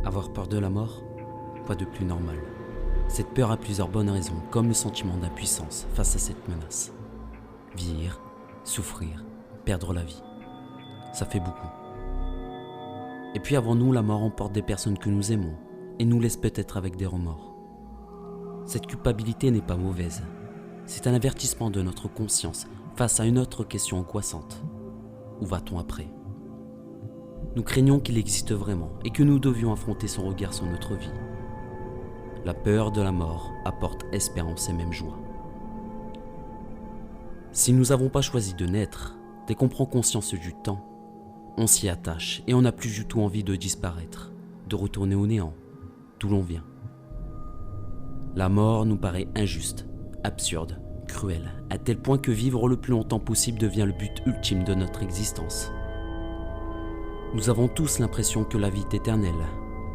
Avoir peur de la mort, quoi de plus normal. Cette peur a plusieurs bonnes raisons, comme le sentiment d'impuissance face à cette menace. Vieillir, souffrir, perdre la vie, ça fait beaucoup. Et puis avant nous, la mort emporte des personnes que nous aimons et nous laisse peut-être avec des remords. Cette culpabilité n'est pas mauvaise. C'est un avertissement de notre conscience face à une autre question angoissante. Où va-t-on après ? Nous craignons qu'il existe vraiment et que nous devions affronter son regard sur notre vie. La peur de la mort apporte espérance et même joie. Si nous n'avons pas choisi de naître, dès qu'on prend conscience du temps, on s'y attache et on n'a plus du tout envie de disparaître, de retourner au néant, d'où l'on vient. La mort nous paraît injuste, absurde, cruelle, à tel point que vivre le plus longtemps possible devient le but ultime de notre existence. Nous avons tous l'impression que la vie est éternelle,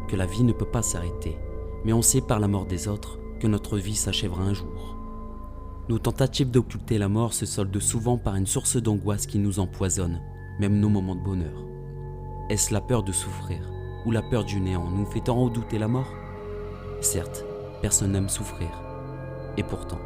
que la vie ne peut pas s'arrêter, mais on sait par la mort des autres que notre vie s'achèvera un jour. Nos tentatives d'occulter la mort se soldent souvent par une source d'angoisse qui nous empoisonne, même nos moments de bonheur. Est-ce la peur de souffrir ou la peur du néant nous fait tant redouter la mort ? Certes, personne n'aime souffrir, et pourtant.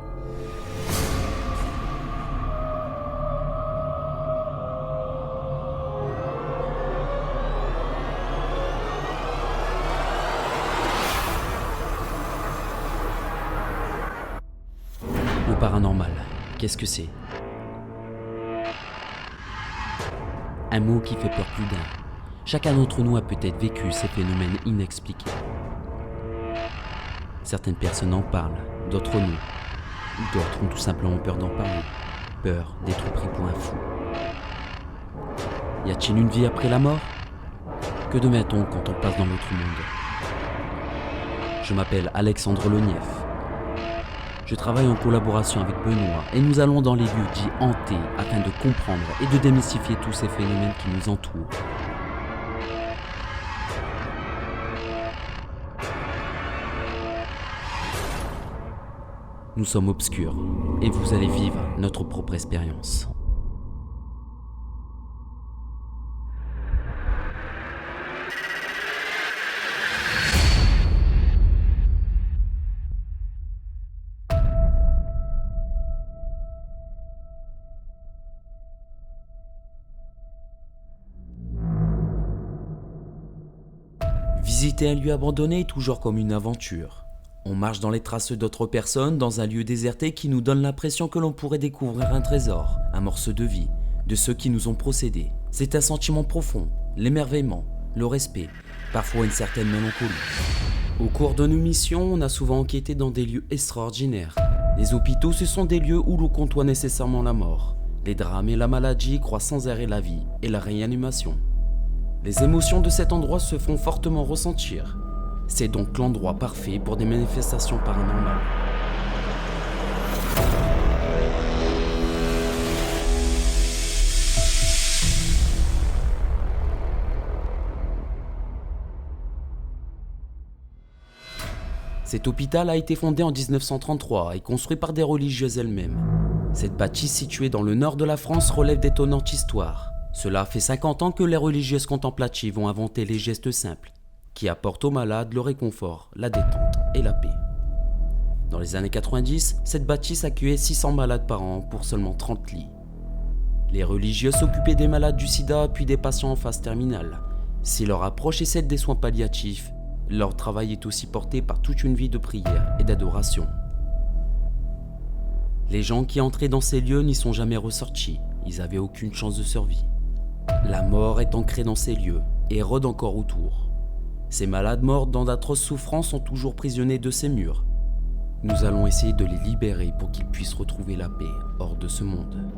Le paranormal, qu'est-ce que c'est ? Un mot qui fait peur plus d'un. Chacun d'entre nous a peut-être vécu ces phénomènes inexpliqués. Certaines personnes en parlent, d'autres non. D'autres ont tout simplement peur d'en parler. Peur d'être pris pour un fou. Y a-t-il une vie après la mort ? Que devient-on quand on passe dans l'autre monde ? Je m'appelle Alexandre Lonief. Je travaille en collaboration avec Benoît et nous allons dans les lieux dits hantés afin de comprendre et de démystifier tous ces phénomènes qui nous entourent. Nous sommes obscurs et vous allez vivre notre propre expérience. Visiter un lieu abandonné est toujours comme une aventure. On marche dans les traces d'autres personnes dans un lieu déserté qui nous donne l'impression que l'on pourrait découvrir un trésor, un morceau de vie, de ceux qui nous ont précédés. C'est un sentiment profond, l'émerveillement, le respect, parfois une certaine mélancolie. Au cours de nos missions, on a souvent enquêté dans des lieux extraordinaires. Les hôpitaux, ce sont des lieux où l'on côtoie nécessairement la mort. Les drames et la maladie croient sans arrêt la vie et la réanimation. Les émotions de cet endroit se font fortement ressentir. C'est donc l'endroit parfait pour des manifestations paranormales. Cet hôpital a été fondé en 1933 et construit par des religieuses elles-mêmes. Cette bâtisse située dans le nord de la France relève d'étonnantes histoires. Cela fait 50 ans que les religieuses contemplatives ont inventé les gestes simples, qui apportent aux malades le réconfort, la détente et la paix. Dans les années 90, cette bâtisse accueillait 600 malades par an pour seulement 30 lits. Les religieux s'occupaient des malades du sida puis des patients en phase terminale. Si leur approche est celle des soins palliatifs, leur travail est aussi porté par toute une vie de prière et d'adoration. Les gens qui entraient dans ces lieux n'y sont jamais ressortis, ils n'avaient aucune chance de survie. La mort est ancrée dans ces lieux et rôde encore autour. Ces malades morts dans d'atroces souffrances sont toujours prisonniers de ces murs. Nous allons essayer de les libérer pour qu'ils puissent retrouver la paix hors de ce monde.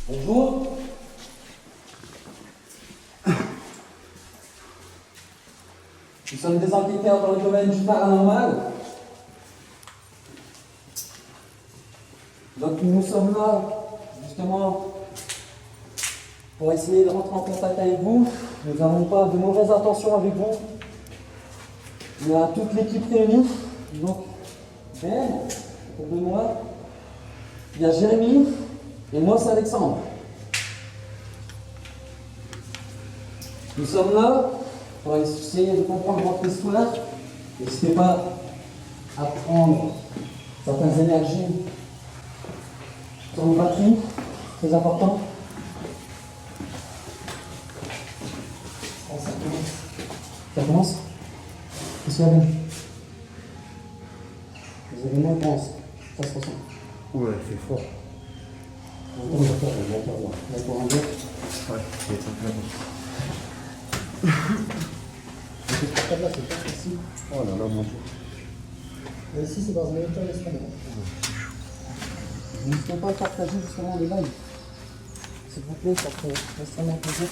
Bonjour. Nous sommes des enquêteurs dans le domaine du paranormal. Donc nous sommes là, justement, pour essayer de rentrer en contact avec vous. Nous n'avons pas de mauvaises intentions avec vous. Il y a toute l'équipe réunie. Donc, Ben, autour de moi. Il y a Jérémy et moi, c'est Alexandre. Nous sommes là pour essayer de comprendre votre histoire. N'hésitez pas à prendre certaines énergies sur nos batteries, très important. Ça commence. Qu'est-ce qu'il y a bien? Vous avez moins de pense. Ça se ressent. Ouais, c'est fort. On va faire là pour un bloc. Ouais, c'est simplement. Là, c'est pas facile. Oh là là, mon Dieu. Et ici, c'est dans un état d'espagnol. N'hésitez pas à partager justement les lives. S'il vous plaît, ça fait extrêmement plaisir.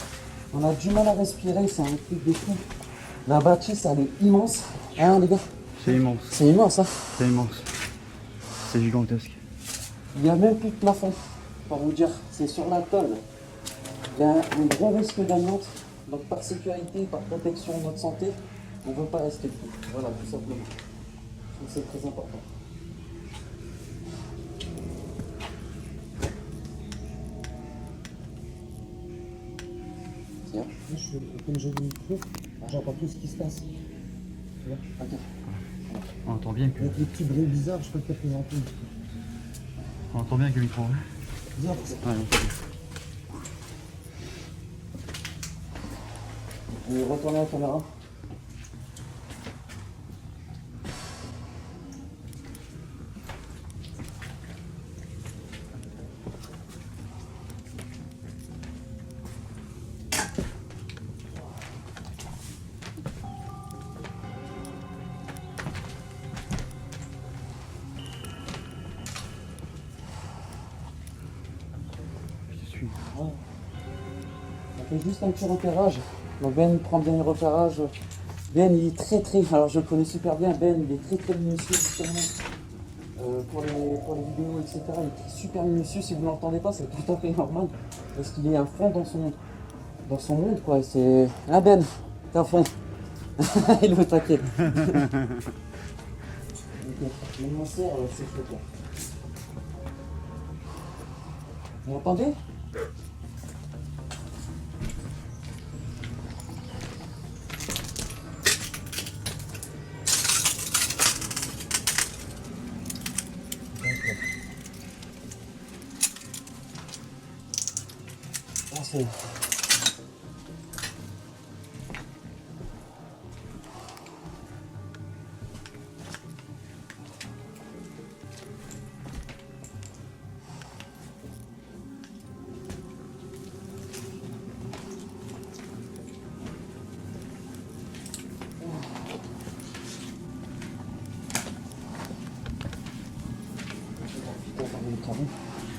On a du mal à respirer, c'est un truc de fou. La bâtisse, elle est immense. Hein, les gars? C'est immense. C'est immense, hein? C'est immense. C'est gigantesque. Il n'y a même plus de plafond, pour vous dire. C'est sur la tôle. Il y a un gros risque d'amiante. Donc, par sécurité, par protection de notre santé, on ne veut pas rester plus. Voilà, tout simplement. Donc, c'est très important. Tiens. Comme j'ai le micro, j'entends tout ce qui se passe. Tu vois? Ok. On entend bien que. Avec les petits bruits bizarres, je sais pas si tu as entendu. On entend bien que le micro. Bizarre, Ouais, on entend bien. Vous pouvez retourner la caméra. Je te suis. Ouais. On fait juste un petit repérage. Donc Ben prend bien les repérages. Ben il est très, alors je le connais super bien, Ben il est très minutieux justement. Pour les vidéos, etc. Il est super minutieux, si vous ne l'entendez pas, c'est tout à fait normal. Parce qu'il est à fond dans son monde quoi. Et c'est. Ah Ben, t'es à fond. Il veut taquer. Mon sert, c'est chaud quoi. Vous m'entendez? Ah, c'est...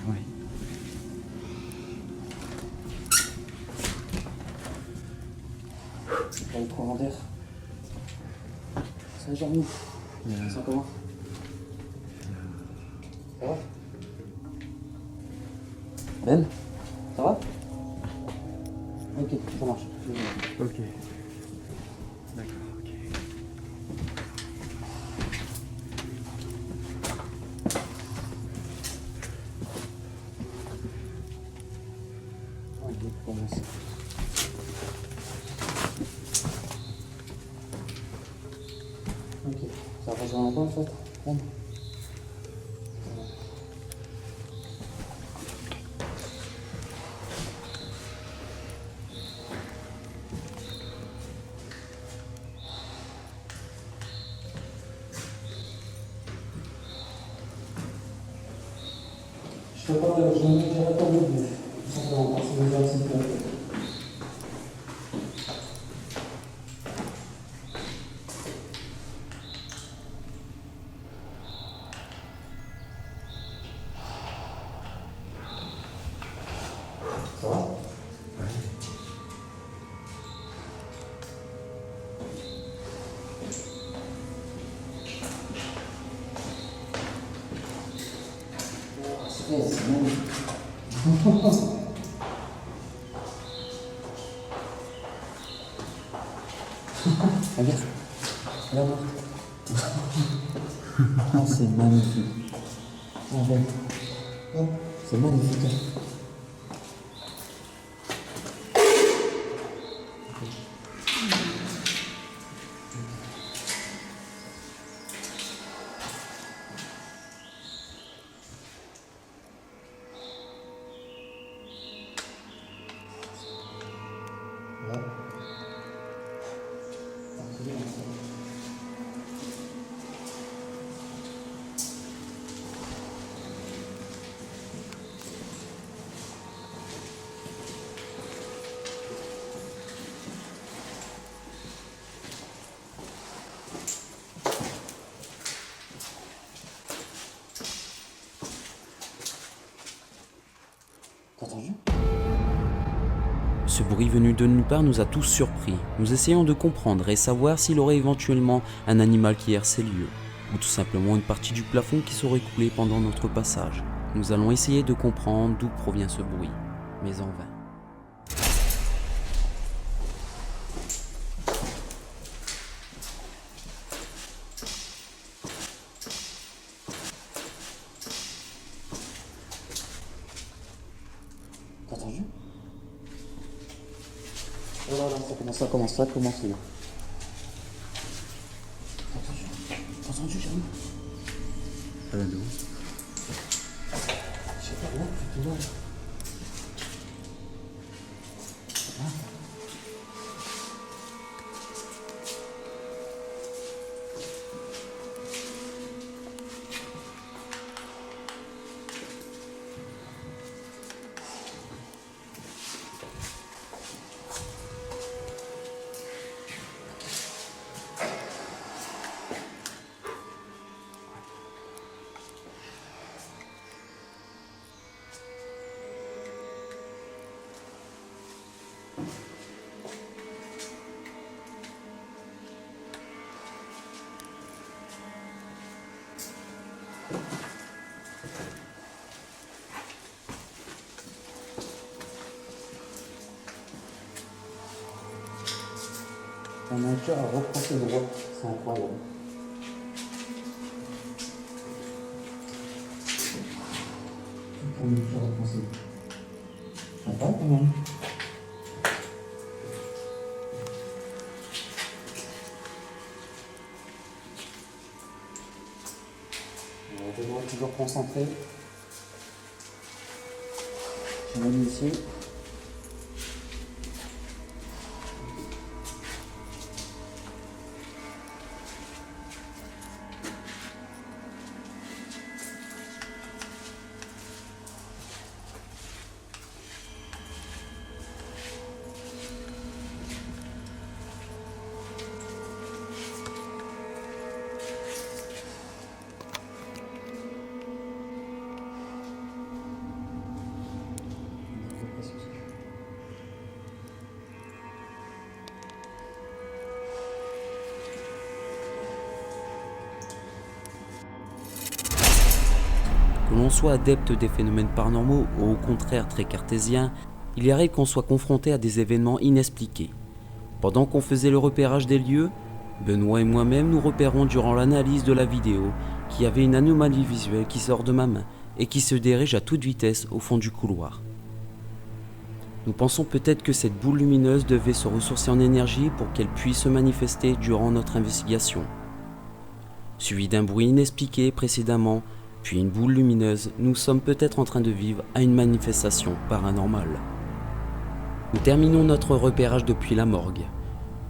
Oui. Pas le courant d'air. Ça va, Jérémy? Ça va comment? Ça va? Ben? Ça va? Ok, ça marche. Ok. D'accord, ok. Ok, commence. Ok, ça va passer longtemps en fait. Bon. Je ne dirai pas mieux, tout simplement, parce que j'ai un petit peu. Ça va? C'est bon. Regarde. Regarde. Oh, c'est magnifique. Oh, Ben. Oh, c'est magnifique. T'as entendu? Ce bruit venu de nulle part nous a tous surpris. Nous essayons de comprendre et savoir s'il aurait éventuellement un animal qui erre ces lieux, ou tout simplement une partie du plafond qui serait coulée pendant notre passage. Nous allons essayer de comprendre d'où provient ce bruit, mais en vain. T'as entendu? Oh là là, ça commence là. T'as entendu, Jérémy? Ça vient de où? Je sais pas, là, plutôt là. La nature a repris ses droits, c'est incroyable. La nature a repris ses droits. Sympa quand même. Je dois toujours concentrer. Je mets ici. Que l'on soit adepte des phénomènes paranormaux ou au contraire très cartésien, il arrive qu'on soit confronté à des événements inexpliqués. Pendant qu'on faisait le repérage des lieux, Benoît et moi-même nous repérons durant l'analyse de la vidéo qu'il y avait une anomalie visuelle qui sort de ma main et qui se dirige à toute vitesse au fond du couloir. Nous pensons peut-être que cette boule lumineuse devait se ressourcer en énergie pour qu'elle puisse se manifester durant notre investigation. Suivi d'un bruit inexpliqué précédemment, puis une boule lumineuse, nous sommes peut-être en train de vivre à une manifestation paranormale. Nous terminons notre repérage depuis la morgue.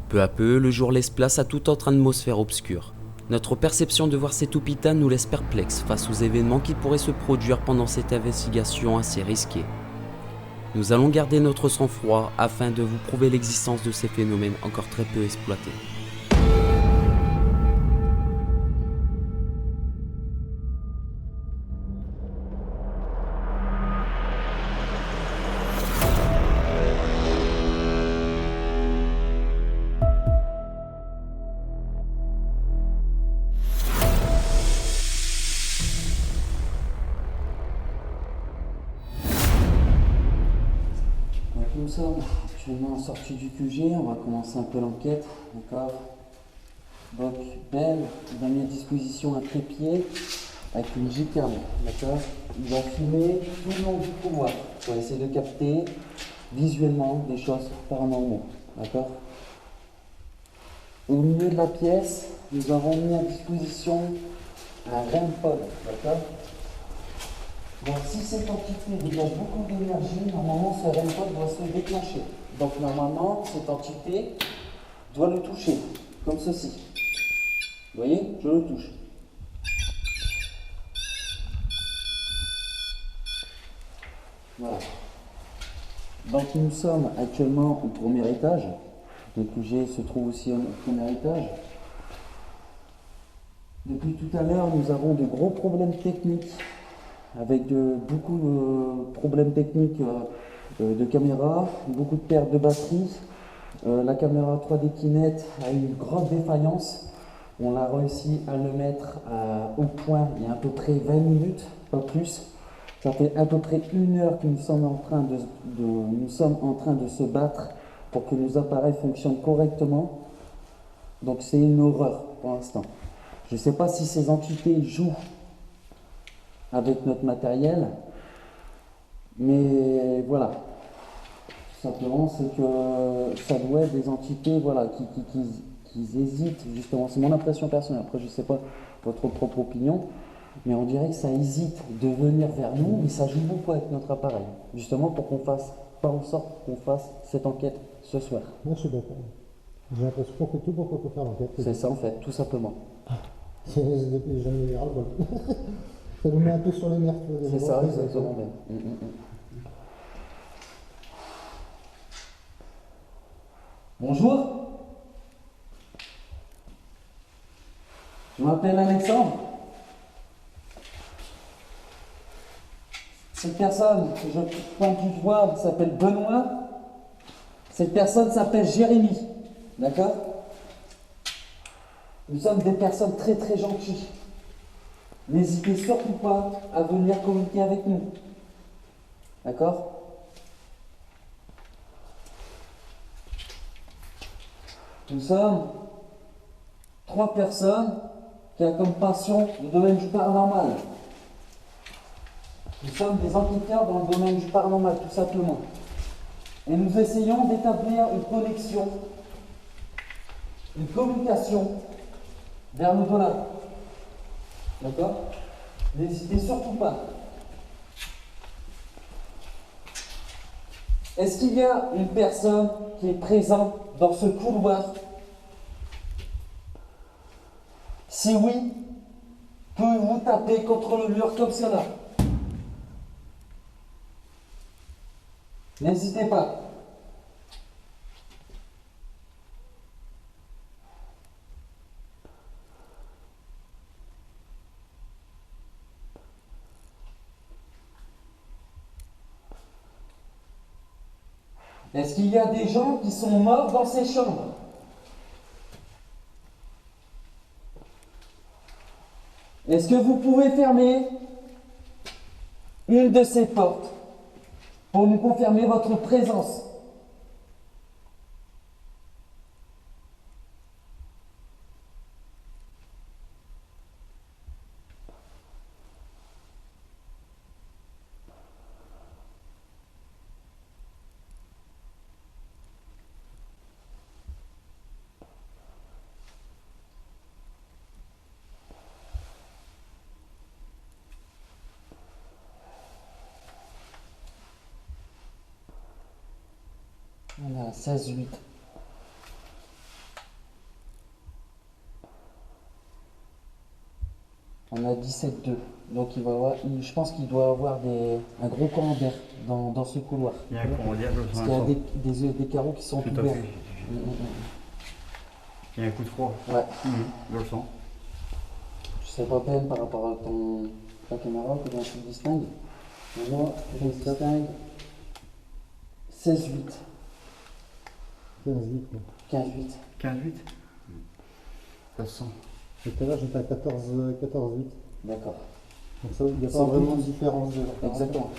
Peu à peu, le jour laisse place à toute autre atmosphère obscure. Notre perception de voir cet hôpital nous laisse perplexes face aux événements qui pourraient se produire pendant cette investigation assez risquée. Nous allons garder notre sang-froid afin de vous prouver l'existence de ces phénomènes encore très peu exploités. Comme ça, actuellement en sortie du QG, on va commencer un peu l'enquête, d'accord. Donc Ben, il va mettre à disposition un trépied avec une giterne, d'accord. Il va filmer tout le long du couloir pour essayer de capter visuellement des choses paranormales, d'accord. Au milieu de la pièce, nous avons mis à disposition un REM pod, d'accord. Donc si cette entité dégage beaucoup d'énergie, normalement ce REM pod doit se déclencher. Donc normalement, cette entité doit le toucher, comme ceci. Vous voyez, je le touche. Voilà. Donc nous sommes actuellement au premier étage. Le QG se trouve aussi au premier étage. Depuis tout à l'heure, nous avons de gros problèmes techniques, avec beaucoup de problèmes techniques de caméra, beaucoup de pertes de batterie. La caméra 3D Kinect a eu une grande défaillance. On a réussi à le mettre au point il y a à peu près 20 minutes, pas plus. Ça fait à peu près 1 heure que nous sommes en train de se battre pour que nos appareils fonctionnent correctement. Donc c'est une horreur pour l'instant. Je ne sais pas si ces entités jouent avec notre matériel, mais voilà. Tout simplement, c'est que ça doit être des entités voilà, qui hésitent, justement. C'est mon impression personnelle. Après, je ne sais pas votre propre opinion, mais on dirait que ça hésite de venir vers nous, mais ça joue beaucoup avec notre appareil. Justement, pour qu'on fasse, pas en sorte qu'on fasse cette enquête ce soir. Moi, je suis d'accord. J'ai l'impression qu'on fait tout pour faire l'enquête. C'est ça, en fait, tout simplement. J'en ai ras-le-bol. Ça nous met un peu sur les nerfs. C'est ça, exactement même. Bonjour. Je m'appelle Alexandre. Cette personne que je pointe du doigt s'appelle Benoît. Cette personne s'appelle Jérémy. D'accord? Nous sommes des personnes très très gentilles. N'hésitez surtout pas à venir communiquer avec nous. D'accord? Nous sommes 3 personnes qui ont comme passion le domaine du paranormal. Nous sommes des enquêteurs dans le domaine du paranormal, tout simplement. Et nous essayons d'établir une connexion, une communication vers l'au-delà. D'accord? N'hésitez surtout pas. Est-ce qu'il y a une personne qui est présente dans ce couloir? Si oui, pouvez-vous taper contre le mur comme cela? N'hésitez pas. Est-ce qu'il y a des gens qui sont morts dans ces chambres? Est-ce que vous pouvez fermer une de ces portes pour nous confirmer votre présence? On a 16-8. On a 17-2. Donc il va avoir, je pense qu'il doit avoir un gros courant d'air dans ce couloir. Il y a un courant d'air, je le Parce sens. qu'il y a des carreaux qui sont Tout à ouverts. fait. Il y a un coup de froid. Ouais. Je le sens. Je sais pas peine par rapport à ta caméra, comment tu le distingues. Moi, je distingue 16-8. 15-8. 15-8. 15-8. Ça se sent. Et tout à l'heure, j'étais à 14-8. D'accord. Donc ça, il n'y a pas Sans vraiment doute. de différence de Exactement.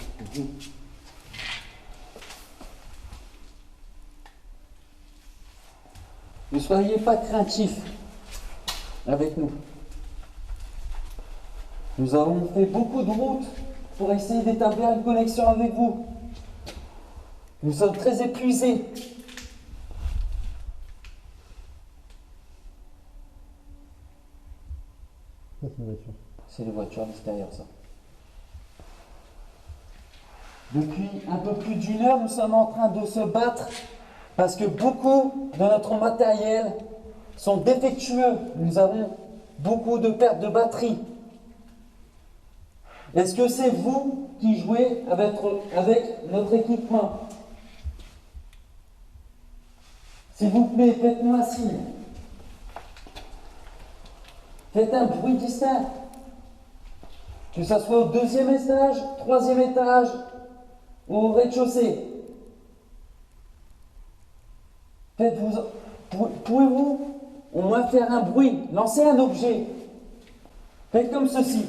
Ne soyez pas craintifs avec nous. Nous avons fait beaucoup de routes pour essayer d'établir une connexion avec vous. Nous sommes très épuisés. Ça, c'est une voiture. C'est les voitures à l'extérieur, ça. Depuis un peu plus d'une heure, nous sommes en train de se battre parce que beaucoup de notre matériel sont défectueux. Nous avons beaucoup de pertes de batterie. Est-ce que c'est vous qui jouez avec notre équipement? S'il vous plaît, faites-nous un signe. Faites un bruit distinct. Que ce soit au 2e étage, 3e étage ou au rez-de-chaussée. Pouvez-vous au moins faire un bruit, lancer un objet? Faites comme ceci.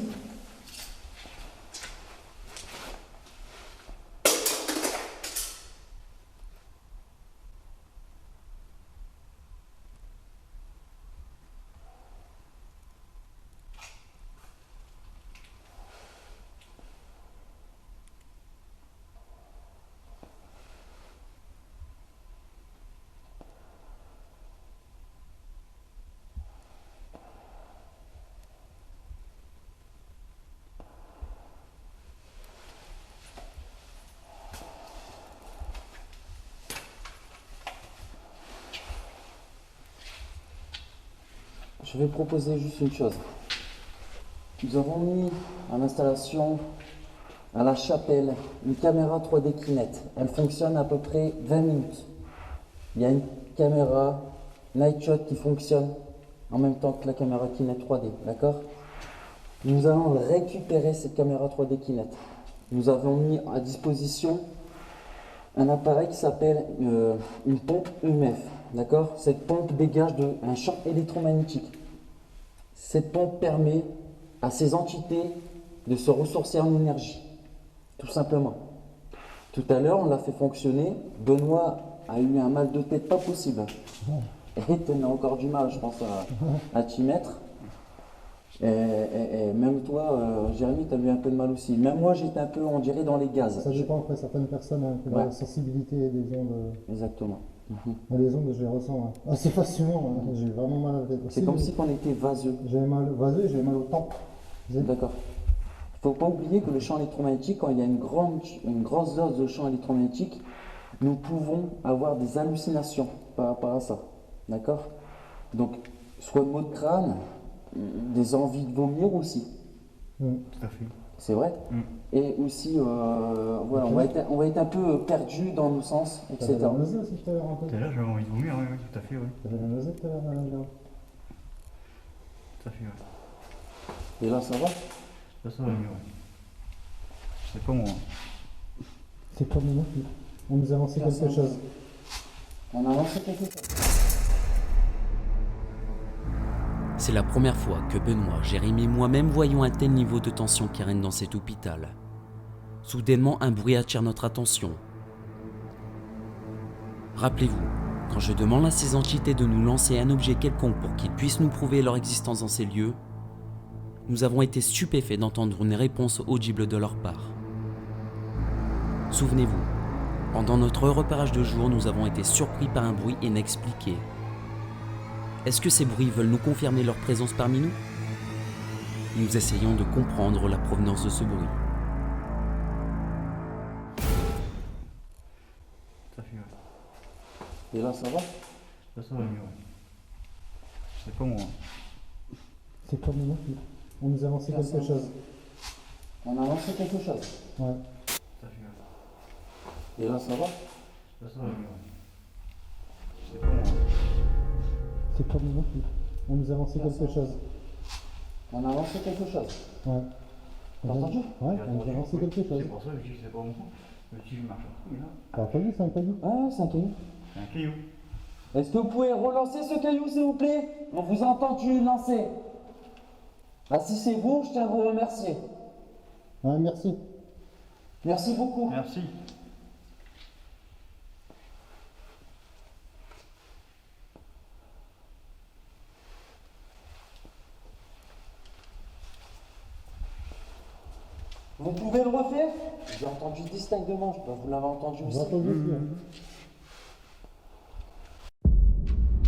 Je vais proposer juste une chose. Nous avons mis en installation à la chapelle une caméra 3D Kinect. Elle fonctionne à peu près 20 minutes. Il y a une caméra Nightshot qui fonctionne en même temps que la caméra Kinect 3D, d'accord? Nous allons récupérer cette caméra 3D Kinect. Nous avons mis à disposition un appareil qui s'appelle une pompe EMF, d'accord? Cette pompe dégage un champ électromagnétique. Cette pompe permet à ces entités de se ressourcer en énergie, tout simplement. Tout à l'heure, on l'a fait fonctionner. Benoît a eu un mal de tête pas possible. Et tu as encore du mal, je pense, à t'y mettre. Et même toi, Jérémy, tu as eu un peu de mal aussi. Même moi, j'étais un peu, on dirait, dans les gaz. Ça dépend après, certaines personnes ont Ouais. la sensibilité des ondes. Exactement. Moi, les ondes, je les ressens assez facilement. J'ai vraiment mal à la tête. C'est Aussi, comme si on était vaseux. J'avais mal vaseux, j'avais mal aux tempes. D'accord. Il ne faut pas oublier que le champ électromagnétique, quand il y a une grosse dose de champ électromagnétique, nous pouvons avoir des hallucinations par rapport à ça. D'accord? Donc, soit de maux de crâne, des envies de vomir aussi. Tout à fait. C'est vrai? Et aussi, voilà, on va être un peu perdu dans nos sens, T'avais etc. la nausée aussi tout à l'heure un peu. Tout à l'heure, j'avais envie de vomir, oui, tout à fait, oui. T'avais la nausée tout à l'heure, madame Léo. Tout à fait, oui. Et là, ça va? Ça va mieux, oui. C'est pas moi. C'est pas moi non plus. On nous a lancé quelque chose. On a lancé quelque chose. C'est la première fois que Benoît, Jérémy et moi-même voyons un tel niveau de tension qui règne dans cet hôpital. Soudainement, un bruit attire notre attention. Rappelez-vous, quand je demande à ces entités de nous lancer un objet quelconque pour qu'ils puissent nous prouver leur existence dans ces lieux, nous avons été stupéfaits d'entendre une réponse audible de leur part. Souvenez-vous, pendant notre repérage de jour, nous avons été surpris par un bruit inexpliqué. Est-ce que ces bruits veulent nous confirmer leur présence parmi nous? Nous essayons de comprendre la provenance de ce bruit. Tout à fait, oui. Et là, ça va? Ça va mieux, oui. C'est pas moi. C'est pas moi non plus. On nous a lancé quelque chose. On a lancé quelque chose. Ouais. Tout à fait, oui. Et là, ça va? Ça va mieux, oui. C'est pas moi. C'est pas moi non plus. On nous a lancé quelque chose. On a lancé quelque chose. Ouais. T'as entendu? Ouais, on nous a lancé quelque chose. C'est pour ça que je dis que c'est pas moi. Le petit, je marche à fond, là. T'as entendu, c'est un caillou? Ah, c'est un caillou. C'est un caillou. Est-ce que vous pouvez relancer ce caillou, s'il vous plaît? On vous a entendu lancer. Ah, si c'est vous, je tiens à vous remercier. Ouais, merci. Merci beaucoup. Merci. Vous pouvez le refaire? J'ai entendu distinctement, je sais pas, vous l'avez entendu On aussi. va entendu aussi, hein.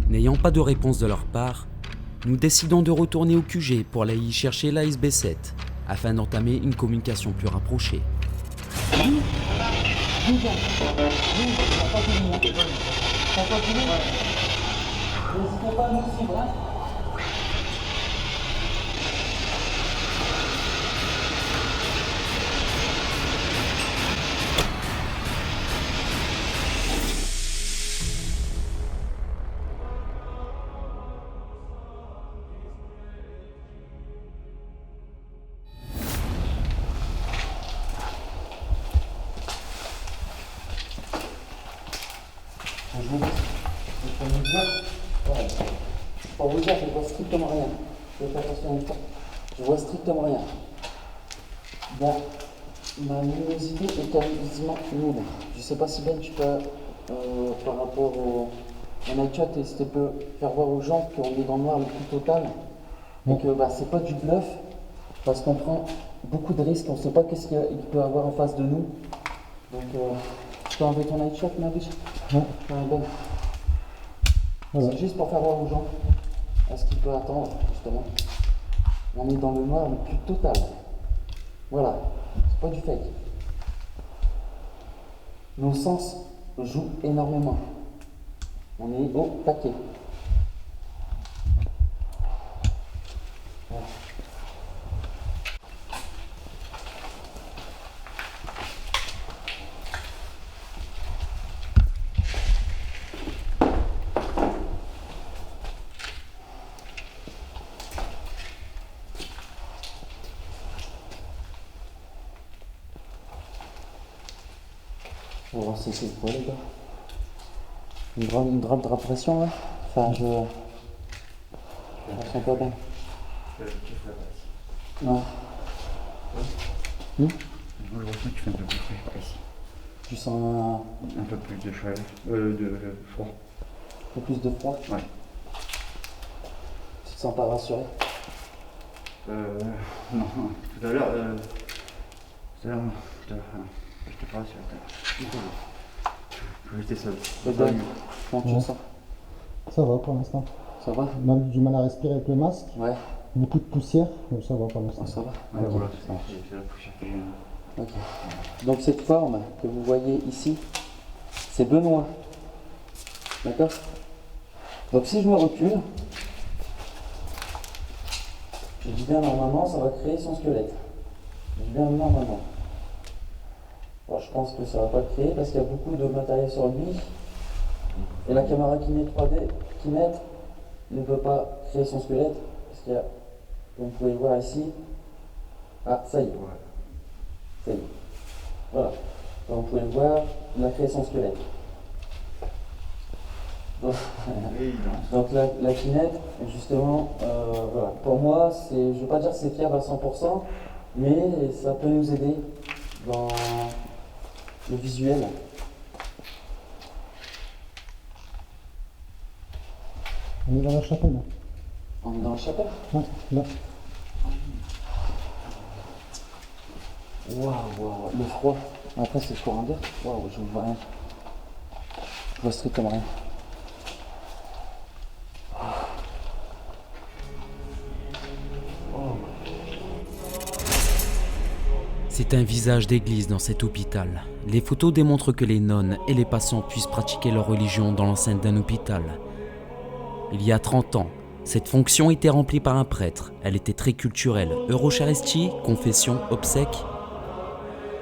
N'ayant pas de réponse de leur part, nous décidons de retourner au QG pour aller y chercher l'ASB7 afin d'entamer une communication plus rapprochée. N'hésitez pas à nous suivre, hein. Je vous dis, pour vous dire, ouais, pour vous dire, je vois strictement rien. Faites attention à une fois. Je vois strictement rien. Bon, ma luminosité est quasiment nulle. Je sais pas si Ben, tu peux, par rapport au night shot, et si tu peux faire voir aux gens qu'on est dans le noir le plus total, et que bah, c'est pas du bluff, parce qu'on prend beaucoup de risques, on sait pas qu'est-ce qu'il peut y avoir en face de nous. Donc, tu peux enlever ton night shot, ma biche? Non. Ben. Voilà. C'est juste pour faire voir aux gens à ce qu'il peut attendre, justement. On est dans le noir le plus total. Voilà, c'est pas du fake. Nos sens jouent énormément. On est au taquet. Voilà. On va voir si c'est quoi les gars. Une drop de pression là. Enfin je sens pas bien. Ouais. Je le ressens que tu fais un peu plus précis. Tu sens Un peu plus de chaleur, de froid. un peu plus de froid. Ouais. Tu te sens pas rassuré? Non, tout à l'heure, j'étais pas rassuré. J'étais seul. Et Ben, comment tu te Ouais. sens? Ça va pour l'instant. Ça va? On a du mal à respirer avec le masque, Ouais, beaucoup de poussière, donc ça va pour l'instant. ça va. Ouais, Ok. voilà, c'est la poussière que j'ai. Ok. Donc cette forme que vous voyez ici, c'est Benoît. D'accord? Donc si je me recule, je dis bien normalement, ça va créer son squelette. Je dis bien normalement. Alors, je pense que ça va pas le créer parce qu'il y a beaucoup de matériel sur lui. Et la caméra Kinect 3D, Kinect, ne peut pas créer son squelette. Parce qu'il y a, comme vous pouvez le voir ici. Ah, ça y est. Ça y est. Voilà. Donc, vous pouvez le voir, il a créé son squelette. Donc, donc la Kinect, justement, voilà. Pour moi, je ne veux pas dire que c'est fiable à 100%, mais ça peut nous aider dans le visuel. On est dans la chapelle là. On est dans la chapelle. Ouais, là. Waouh, le froid. Après, c'est le courant d'air. Waouh, je ne vois rien. Je vois strictement rien. C'est un visage d'église dans cet hôpital. Les photos démontrent que les nonnes et les patients puissent pratiquer leur religion dans l'enceinte d'un hôpital. Il y a 30 ans, cette fonction était remplie par un prêtre. Elle était très culturelle. Eucharistie, confession, obsèques.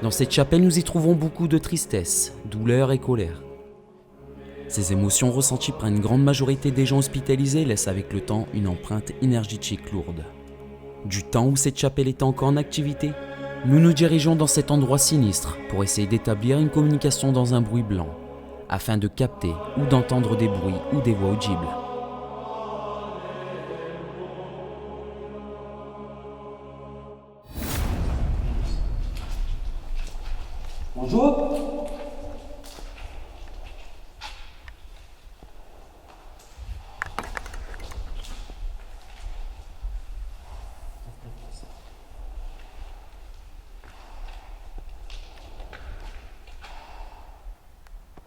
Dans cette chapelle, nous y trouvons beaucoup de tristesse, douleur et colère. Ces émotions ressenties par une grande majorité des gens hospitalisés laissent avec le temps une empreinte énergétique lourde. Du temps où cette chapelle était encore en activité, nous nous dirigeons dans cet endroit sinistre pour essayer d'établir une communication dans un bruit blanc, afin de capter ou d'entendre des bruits ou des voix audibles. Bonjour.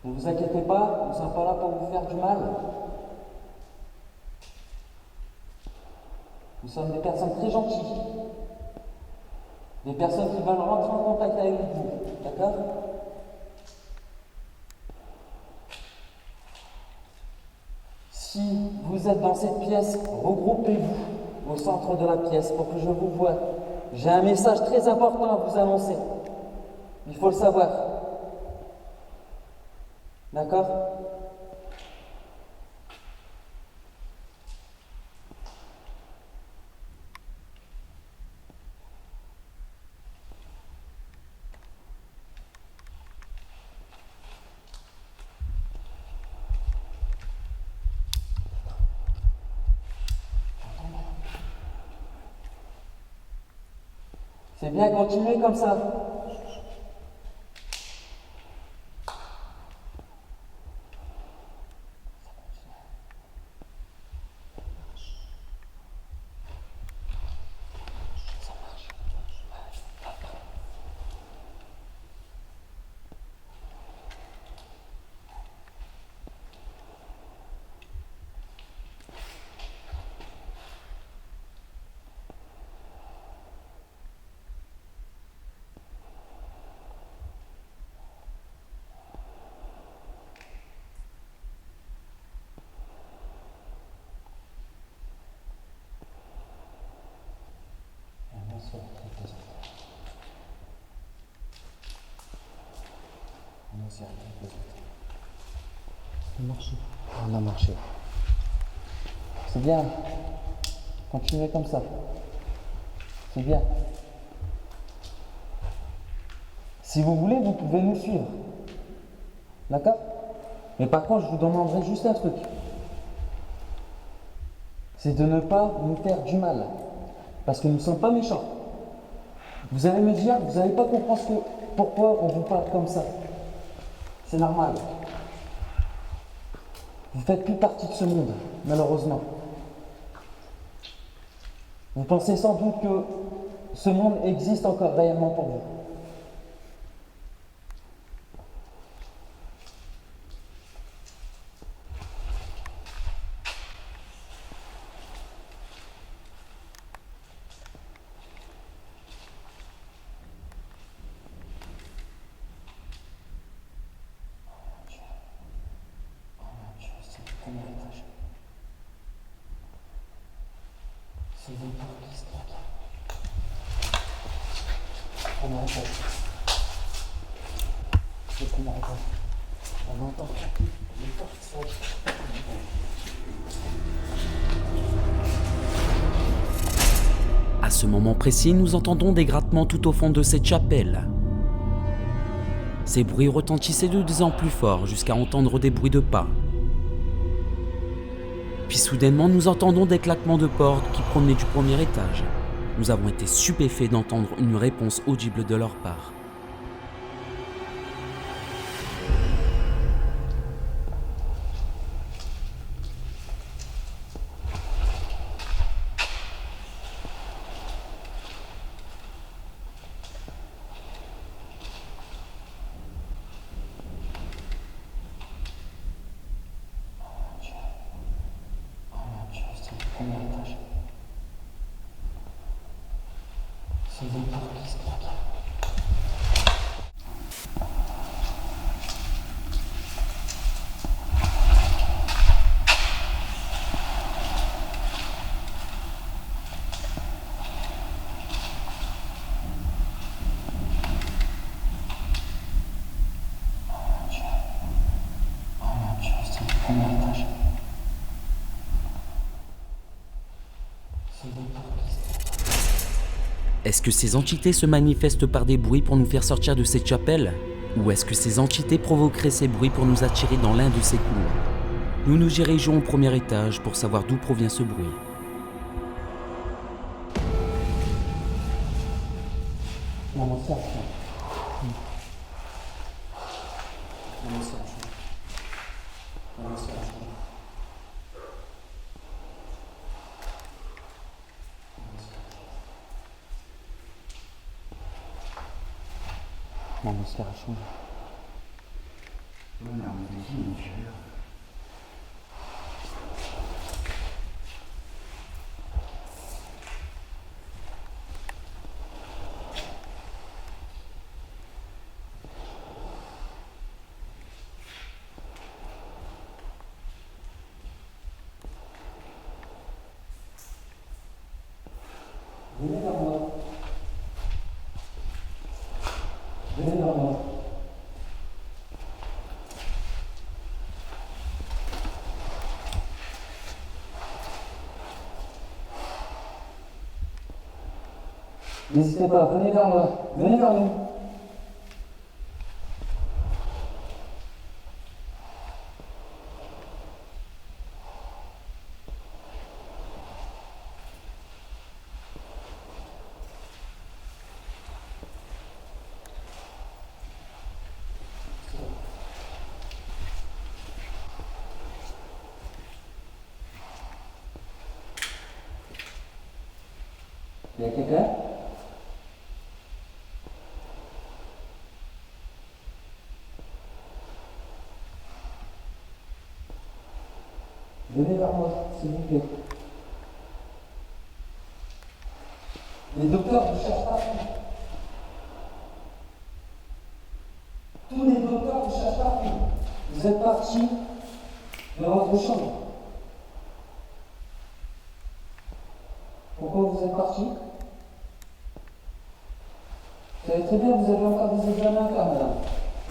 Ne vous inquiétez pas, nous ne sommes pas là pour vous faire du mal. Nous sommes des personnes très gentilles. Des personnes qui veulent rentrer en contact avec vous. D'accord? Si vous êtes dans cette pièce, regroupez-vous au centre de la pièce pour que je vous voie. J'ai un message très important à vous annoncer. Il faut le savoir. D'accord? C'est bien, continuez comme ça. On a marché. C'est bien. Continuez comme ça. C'est bien. Si vous voulez, vous pouvez nous suivre. D'accord? Mais par contre, je vous demanderai juste un truc. C'est de ne pas nous faire du mal. Parce que nous ne sommes pas méchants. Vous allez me dire, vous n'allez pas comprendre pourquoi on vous parle comme ça. C'est normal. Vous ne faites plus partie de ce monde, malheureusement. Vous pensez sans doute que ce monde existe encore réellement pour vous. C'est des portes qui se claquent. On n'arrête pas. C'est qu'on n'arrête pas. On entend claquer les portes qui se claquent. À ce moment précis, nous entendons des grattements tout au fond de cette chapelle. Ces bruits retentissaient de plus en plus fort jusqu'à entendre des bruits de pas. Puis soudainement, nous entendons des claquements de portes qui provenaient du premier étage. Nous avons été stupéfaits d'entendre une réponse audible de leur part. C'est des portes qui se claquent. C'est le premier étage. C'est des portes qui se claquent. Est-ce que ces entités se manifestent par des bruits pour nous faire sortir de cette chapelle? Ou est-ce que ces entités provoqueraient ces bruits pour nous attirer dans l'un de ces couloirs? Nous nous dirigeons au premier étage pour savoir d'où provient ce bruit. Maman, ça. Maman, ça. Maman, ça. Maman, ça. Ouais, mais à mon avis, il est cher. Venez vers moi. Venez vers moi. N'hésitez pas, venez vers moi. Venez vers nous. Il y a quelqu'un? Venez vers moi, s'il vous plaît. Les docteurs vous cherchent partout. Tous les docteurs vous cherchent partout. Vous êtes partis dans votre chambre. Pourquoi vous êtes partis? Vous savez très bien, vous avez encore des examens à faire, madame.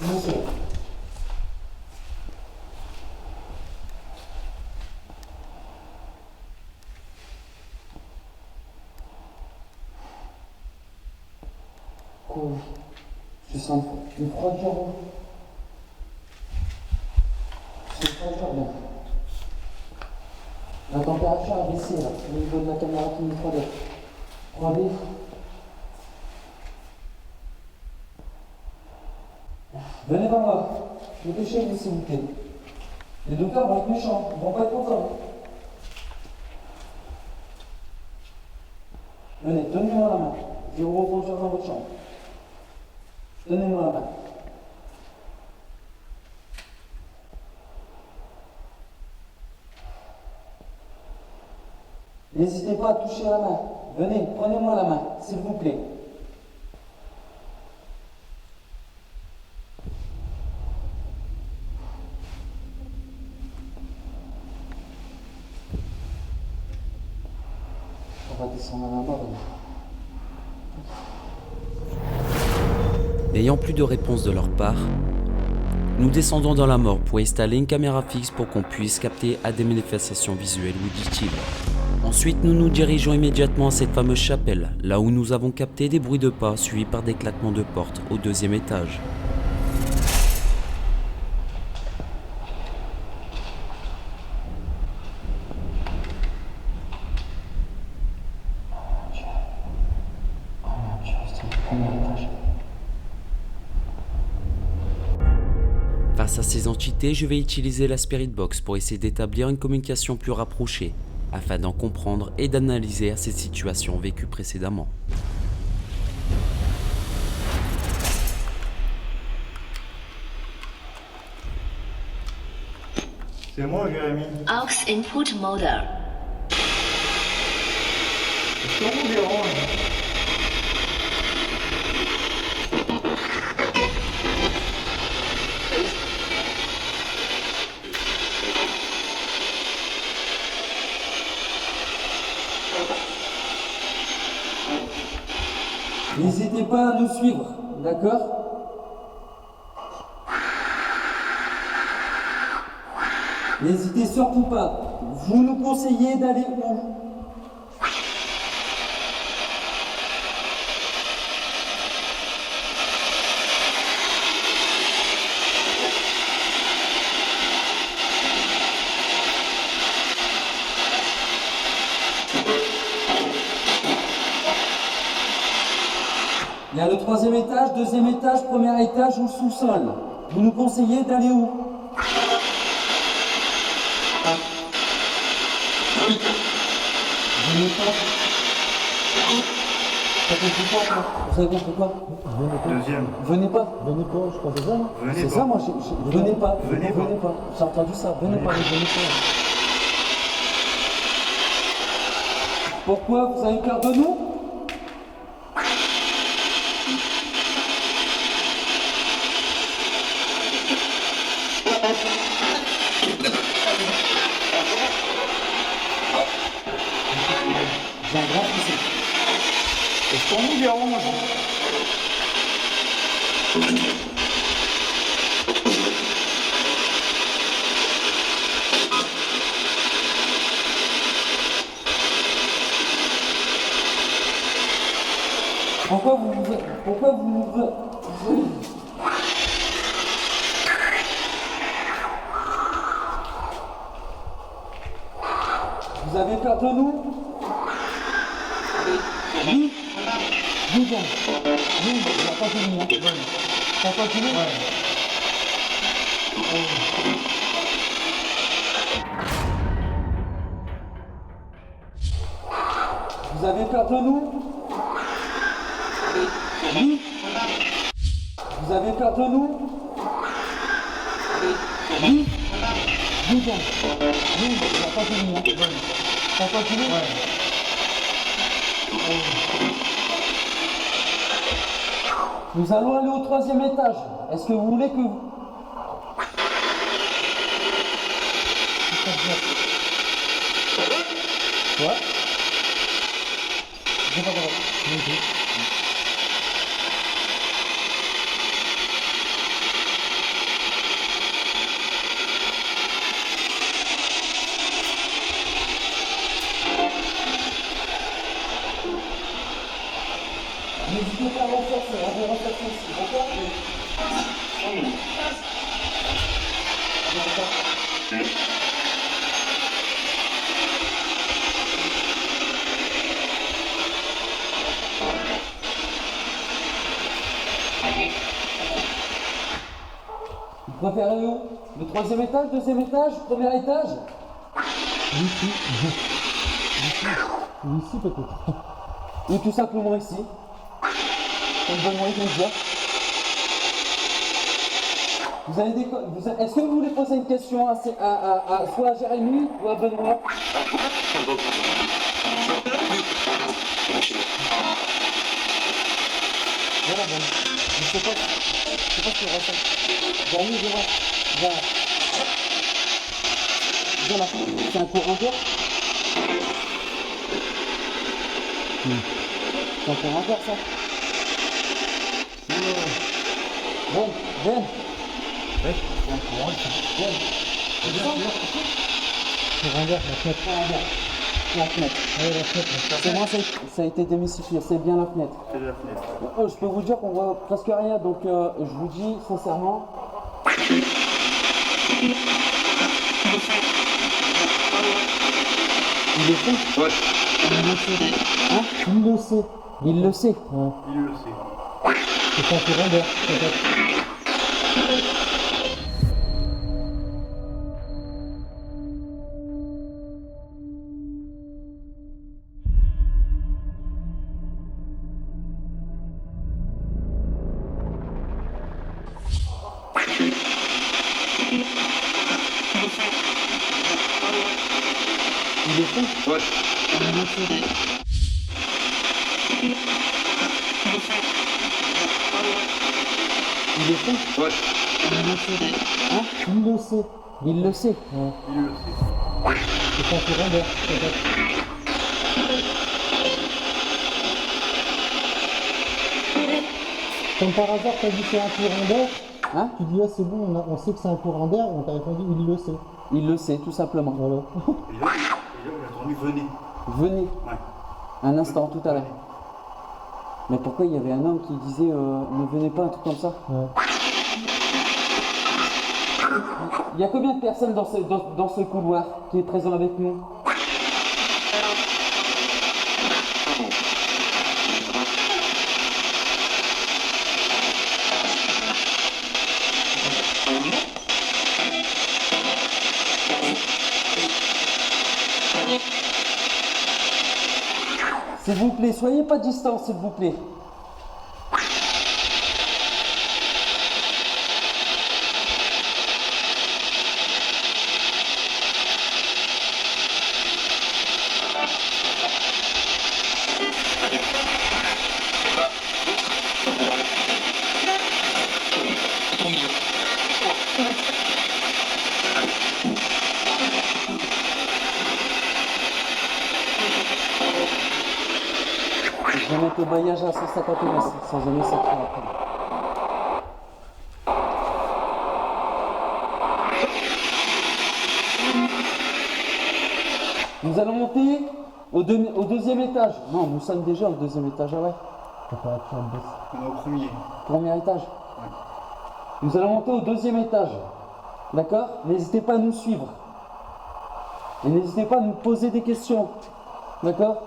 Monsieur. Oh, je sens une froidure. C'est une froidure, bien. La température a baissé, là, au niveau de la caméra qui me 3D. 3D. Venez vers moi. Dépêchez-vous, s'il vous plaît. Les docteurs vont être méchants, ils vont pas être contents. Venez, donnez-moi la main. Je vais vous reconduire dans votre chambre. Donnez-moi la main. N'hésitez pas à toucher la main. Venez, prenez-moi la main, s'il vous plaît. On va descendre à la barre. N'ayant plus de réponse de leur part, nous descendons dans la mort pour installer une caméra fixe pour qu'on puisse capter à des manifestations visuelles ou auditives. Ensuite, nous nous dirigeons immédiatement à cette fameuse chapelle, là où nous avons capté des bruits de pas suivis par des claquements de portes au 2e étage. Oh mon Dieu, c'est le premier étage. Face à ces entités, je vais utiliser la Spirit Box pour essayer d'établir une communication plus rapprochée, afin d'en comprendre et d'analyser ces situations vécues précédemment. C'est moi, Jérémy. Aux input model. Est-ce qu'on vous dérange? N'hésitez pas à nous suivre, d'accord? N'hésitez surtout pas. Vous nous conseillez d'aller où? Il y a le 3e étage, 2e étage, 1er étage ou le sous-sol. Vous nous conseillez d'aller où? Venez pas. T'as compris quoi, toi? Vous avez compris quoi? Deuxième. Venez pas. Venez pas, je crois, c'est ça, non? Venez C'est pas. ça, moi, venez pas. Venez pas. J'ai entendu ça, venez pas, venez pas. Pourquoi? Vous avez peur de nous? J'ai un grand souci. Est-ce qu'on nous dérange? Pourquoi vous Vous avez peur de nous? Oui. Oui, bien. Oui, on va continuer. On va continuer. Vous avez peur de nous? Oui. Vous avez peur de nous? Oui. Oui, bien. Oui, on va continuer. On va continuer. Nous allons aller au 3e étage. Est-ce que vous voulez que vous... Ouais. J'ai pas compris. N'hésitez pas à renforcer, à vous renforcer ici, d'accord? Vous préférez où? Le 3e étage, 2e étage, 1er étage? Ici. Ici, peut-être. Ou tout simplement ici? Comme Benoît vient de dire. Est-ce que vous voulez poser une question soit à Jérémy ou à Benoît? Voilà, bon. Je sais pas ce que je ressens. Jérémy, viens là. C'est un courant d'air? C'est un courant d'air, ça? Ben. La fenêtre. C'est moi, ça a été démystifié, c'est bien la fenêtre. C'est la fenêtre. Je peux vous dire qu'on voit presque rien, donc je vous dis sincèrement. Il est fait? Ouais. Hein? Il le sait. Il le sait. Ouais. Il le sait. C'est un courant d'air, peut-être. Il est fait? Ouais. Il le sait. Il est fait? Ouais. Il le sait. Hein? Il le sait. Il le sait. Ouais. Il le sait. C'est un courant d'air, peut-être. Comme par hasard, t'as dit c'est un courant d'air. Hein? Tu dis, ah, c'est bon, on sait que c'est un courant d'air. On t'a répondu, il le sait. Il le sait, tout simplement. Voilà. Et là, on a entendu venez. Venez. Ouais. Un instant, tout à l'heure. Mais pourquoi il y avait un homme qui disait ne venez pas, un truc comme ça? Ouais. Il y a combien de personnes dans ce couloir qui est présent avec nous? S'il vous plaît, soyez pas distants, s'il vous plaît. Je vais mettre le maillage à 150 mètres sans jamais s'écrire après. Nous allons monter au deuxième étage. Non, nous sommes déjà au deuxième étage, ah ouais. Température baisse. On est au premier. Premier étage. Nous allons monter au deuxième étage. D'accord? N'hésitez pas à nous suivre. Et n'hésitez pas à nous poser des questions. D'accord?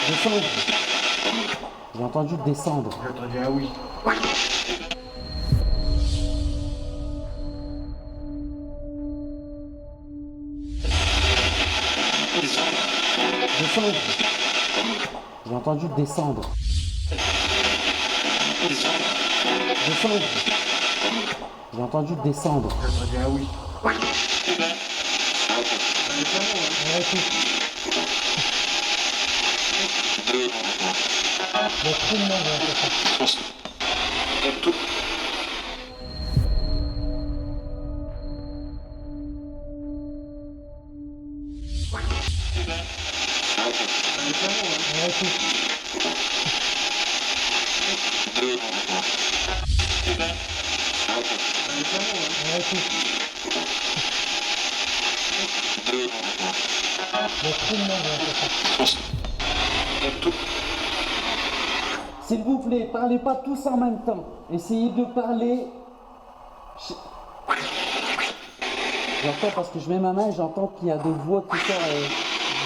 Descendre. J'ai entendu descendre. J'ai entendu un oui. Descendre. J'ai entendu descendre. Descendre. J'ai entendu descendre. J'ai entendu un oui. Il y a trop de monde là. S'il vous plaît, parlez pas tous en même temps. Essayez de parler. J'entends parce que je mets ma main et j'entends qu'il y a des voix qui sortent.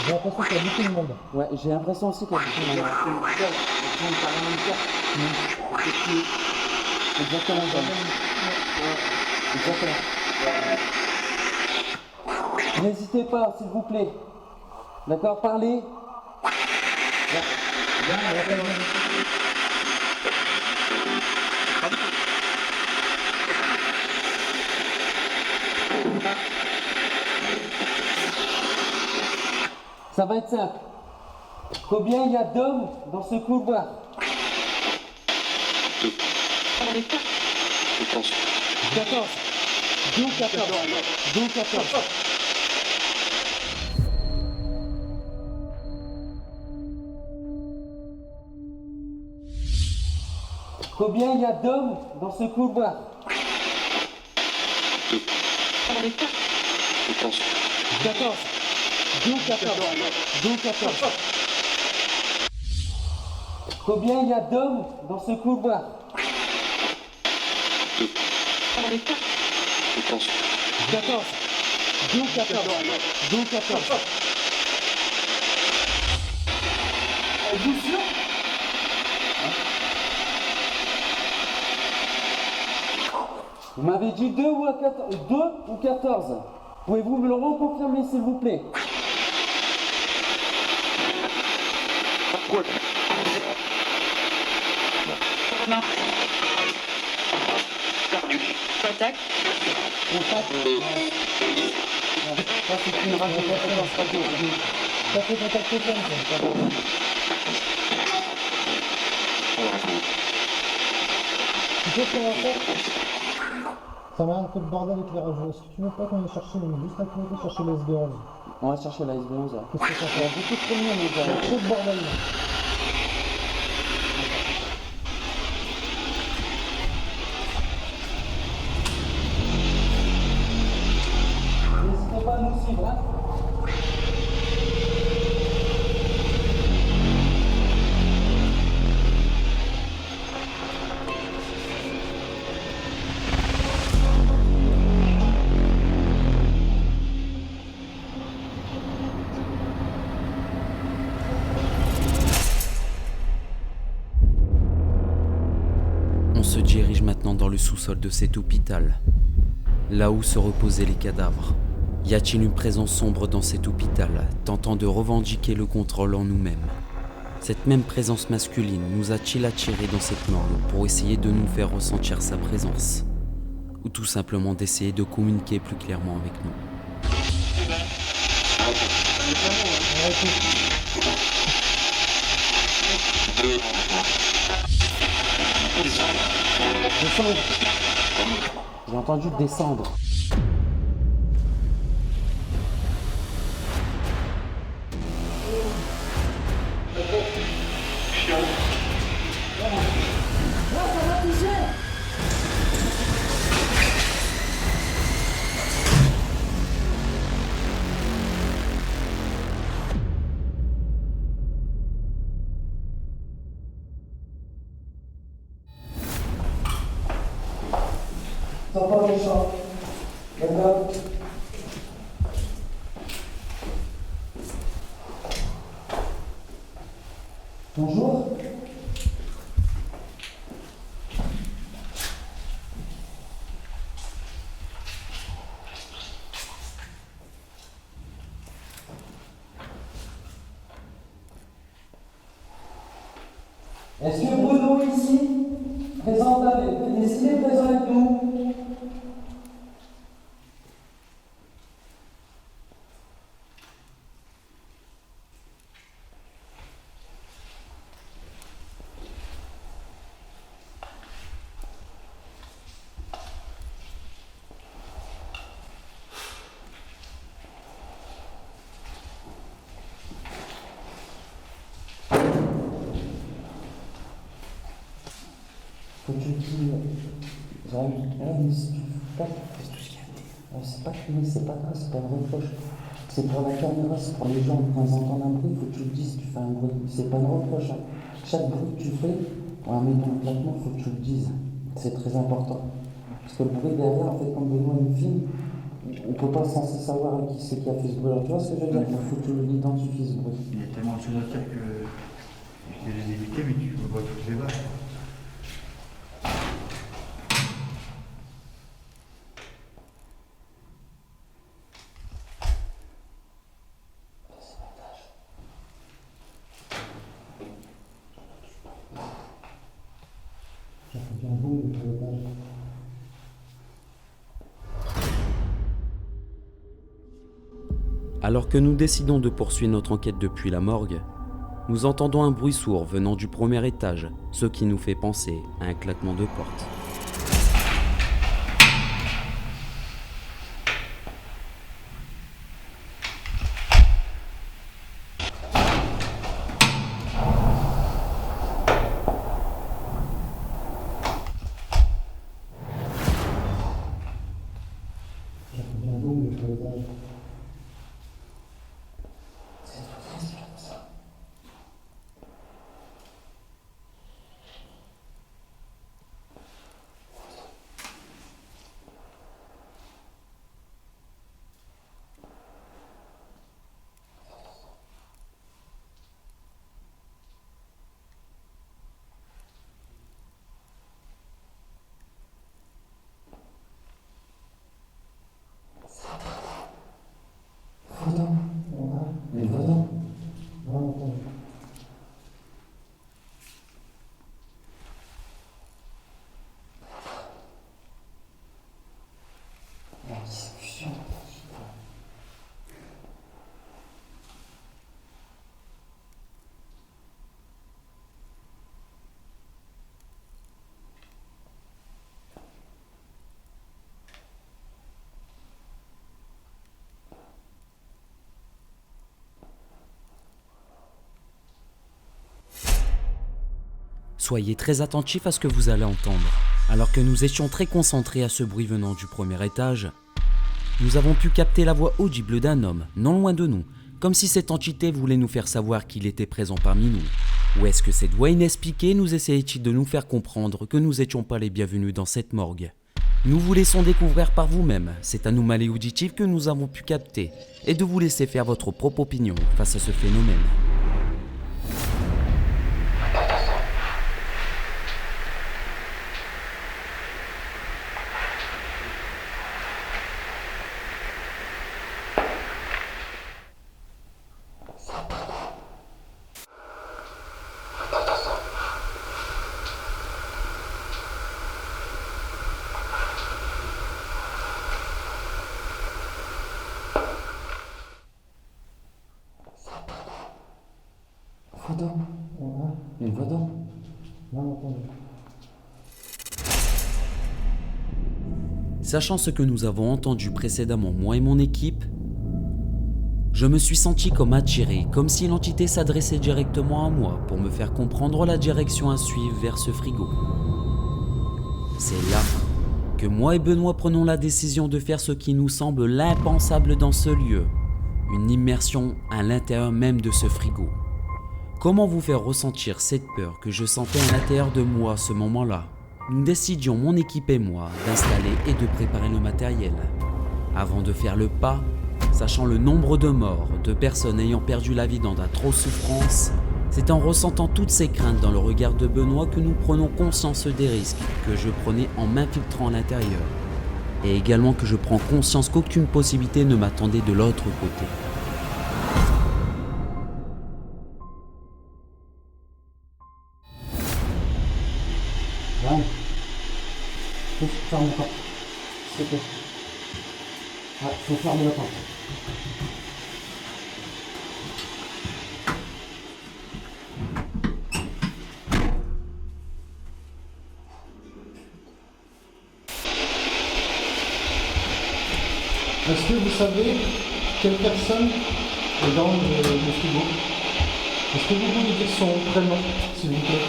J'ai l'impression qu'il y a beaucoup de monde. Ouais, j'ai l'impression aussi qu'il y a beaucoup de monde. Exactement, Exactement. N'hésitez pas, s'il vous plaît. D'accord, parlez. Ça va être simple. Combien il y a d'hommes dans ce couloir? 14. D'où 14. D'où 14. Combien il y a d'hommes dans ce couloir? 14. D'où 14. D'où 14. Combien il y a d'hommes dans ce couloir? 14. D'où 14. D'où 14. Êtes-vous sûr? Vous m'avez dit 2 ou 14? 2 ou 14? Pouvez-vous me le reconfirmer s'il vous plaît? Contact. Contact. Ça c'est une radio. Ça fait contact FM, ça. Tu sais ce qu'on va faire? Ça m'a un peu de bordel avec les radios. Est-ce que tu veux pas qu'on aille chercher juste à côté, chercher les SB11? On va chercher la SB11. Qu'est-ce que ça Il y a fait? beaucoup trop de monde, les Il y a gars. trop de bordel là. N'hésitez pas à nous suivre, hein. On se dirige maintenant dans le sous-sol de cet hôpital, là où se reposaient les cadavres. Y a-t-il une présence sombre dans cet hôpital, tentant de revendiquer le contrôle en nous-mêmes? Cette même présence masculine nous a-t-il attirés dans cette morgue pour essayer de nous faire ressentir sa présence? Ou tout simplement d'essayer de communiquer plus clairement avec nous? Descendre. J'ai entendu descendre. Ça va les gens. D'accord. Bonjour. Est-ce que Bruno est ici? Présent avec. Est-ce qu'il est présent avec nous? Faut que tu dis, j'arrive, mais si tu fais pas, fais tout ce qu'il y a. C'est pas fini, c'est pas grave, c'est pas un reproche. C'est pour la caméra, c'est pour les gens, quand ils entendent un bruit, faut que tu le dises, tu fais un bruit. C'est pas un reproche. Hein. Chaque bruit que tu fais, en mettant le traitement, faut que tu le dises. C'est très important. Parce que le bruit derrière, en fait, comme Benoît il filme, on peut pas censé savoir qui c'est qui a fait ce bruit. Alors, tu vois ce que je veux dire? Il faut que tu l'identifies ce bruit. Il y a tellement de choses à dire que je vais les éviter, mais tu peux pas toutes les voir. Alors que nous décidons de poursuivre notre enquête depuis la morgue, nous entendons un bruit sourd venant du premier étage, ce qui nous fait penser à un claquement de porte. Soyez très attentifs à ce que vous allez entendre. Alors que nous étions très concentrés à ce bruit venant du premier étage, nous avons pu capter la voix audible d'un homme, non loin de nous, comme si cette entité voulait nous faire savoir qu'il était présent parmi nous. Ou est-ce que cette voix inexpliquée nous essayait-il de nous faire comprendre que nous n'étions pas les bienvenus dans cette morgue? Nous vous laissons découvrir par vous-même cette anomalie auditive que nous avons pu capter et de vous laisser faire votre propre opinion face à ce phénomène. d'homme. Ouais. Une voix d'homme. Bien entendu. Sachant ce que nous avons entendu précédemment, moi et mon équipe, je me suis senti comme attiré, comme si l'entité s'adressait directement à moi pour me faire comprendre la direction à suivre vers ce frigo. C'est là que moi et Benoît prenons la décision de faire ce qui nous semble l'impensable dans ce lieu, une immersion à l'intérieur même de ce frigo. Comment vous faire ressentir cette peur que je sentais à l'intérieur de moi à ce moment-là? Nous décidions, mon équipe et moi, d'installer et de préparer le matériel. Avant de faire le pas, sachant le nombre de morts, de personnes ayant perdu la vie dans d'atroces souffrances, c'est en ressentant toutes ces craintes dans le regard de Benoît que nous prenons conscience des risques que je prenais en m'infiltrant à l'intérieur. Et également que je prends conscience qu'aucune possibilité ne m'attendait de l'autre côté. Ryan, ferme la porte. S'il te plaît. Ouais, faut fermer la porte. Est-ce que vous savez quelle personne est dans le frigo? Est-ce que vous pouvez dire son prénom, s'il vous plaît?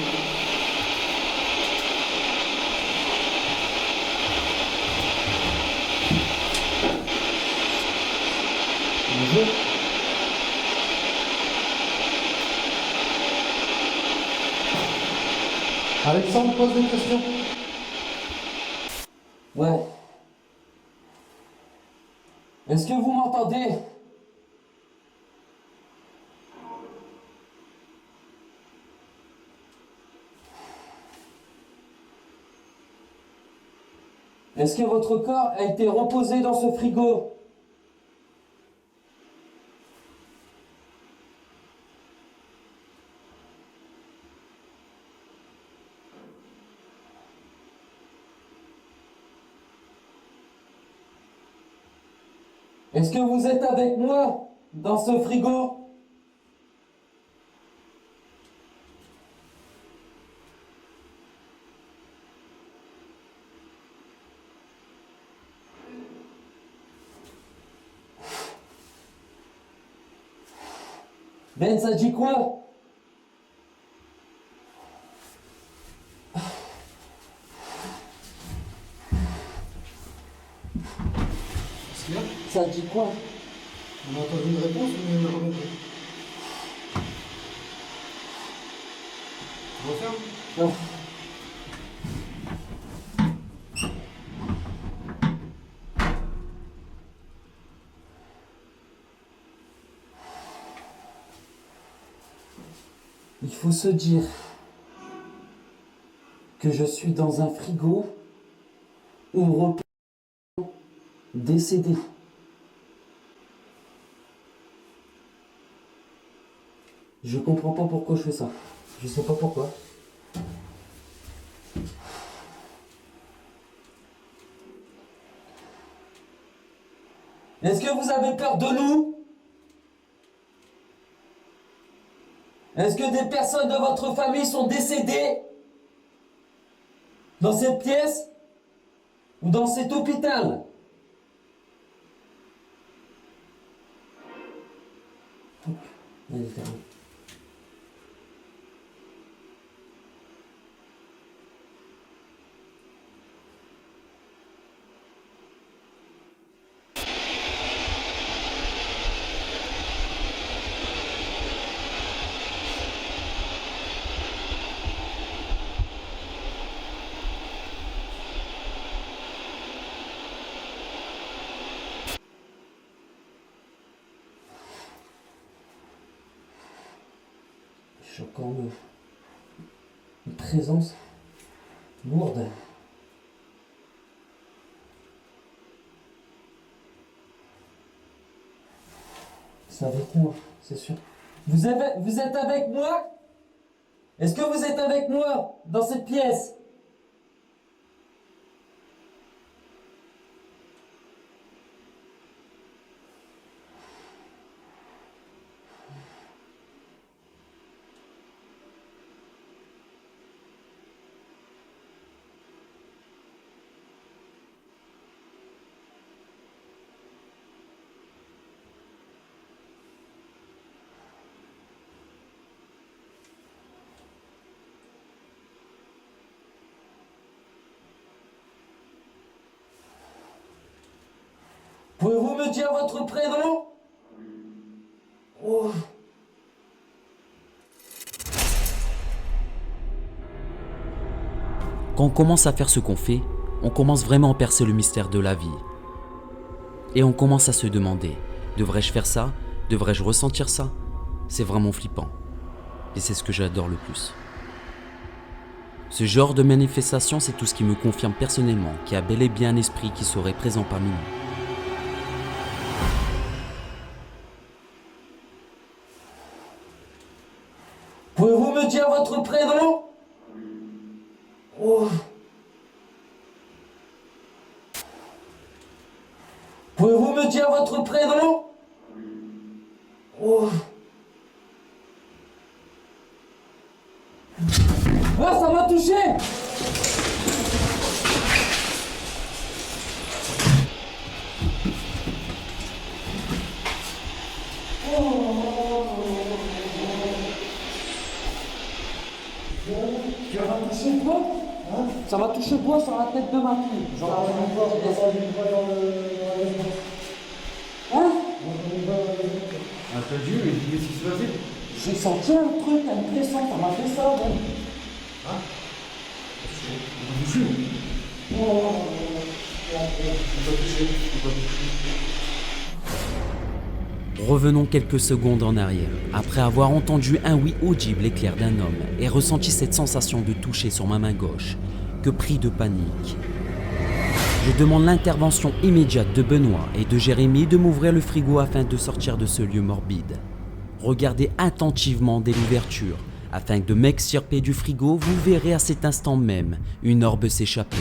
Bonjour. Alexandre pose des questions. Ouais. Est-ce que vous m'entendez? Est-ce que votre corps a été reposé dans ce frigo? Est-ce que vous êtes avec moi dans ce frigo? Ben, ça dit quoi? Qu'est-ce qu'il y a? Ça dit quoi? On a entendu une réponse, mais on n'a pas compris. On referme? Non. Il faut se dire que je suis dans un frigo où repose décédé. Je comprends pas pourquoi je fais ça. Je sais pas pourquoi. Est-ce que vous avez peur de nous? Est-ce que des personnes de votre famille sont décédées dans cette pièce ou dans cet hôpital? Allez, fermez. J'ai encore une présence lourde. C'est avec moi, c'est sûr. Vous êtes avec moi? Est-ce que vous êtes avec moi dans cette pièce? me dire votre prénom? Oh. Quand on commence à faire ce qu'on fait, on commence vraiment à percer le mystère de la vie. Et on commence à se demander, devrais-je faire ça? Devrais-je ressentir ça? C'est vraiment flippant. Et c'est ce que j'adore le plus. Ce genre de manifestation, c'est tout ce qui me confirme personnellement qu'il y a bel et bien un esprit qui serait présent parmi nous. Pouvez-vous me dire votre prénom? Oh. Pouvez-vous me dire votre prénom? Oh. Ah, ça m'a touché! Ça m'a touché quoi? Hein? Ça m'a touché quoi sur la tête de ma fille? Genre, hein? Ah, t'as dû, mais qu'est-ce qui se passait? J'ai senti un truc, une pression, ça m'a fait ça. Bon. Hein? On touché, Revenons quelques secondes en arrière, après avoir entendu un oui audible éclair d'un homme et ressenti cette sensation de toucher sur ma main gauche, que pris de panique. Je demande l'intervention immédiate de Benoît et de Jérémy de m'ouvrir le frigo afin de sortir de ce lieu morbide. Regardez attentivement dès l'ouverture, afin que de m'extirper du frigo, vous verrez à cet instant même une orbe s'échapper.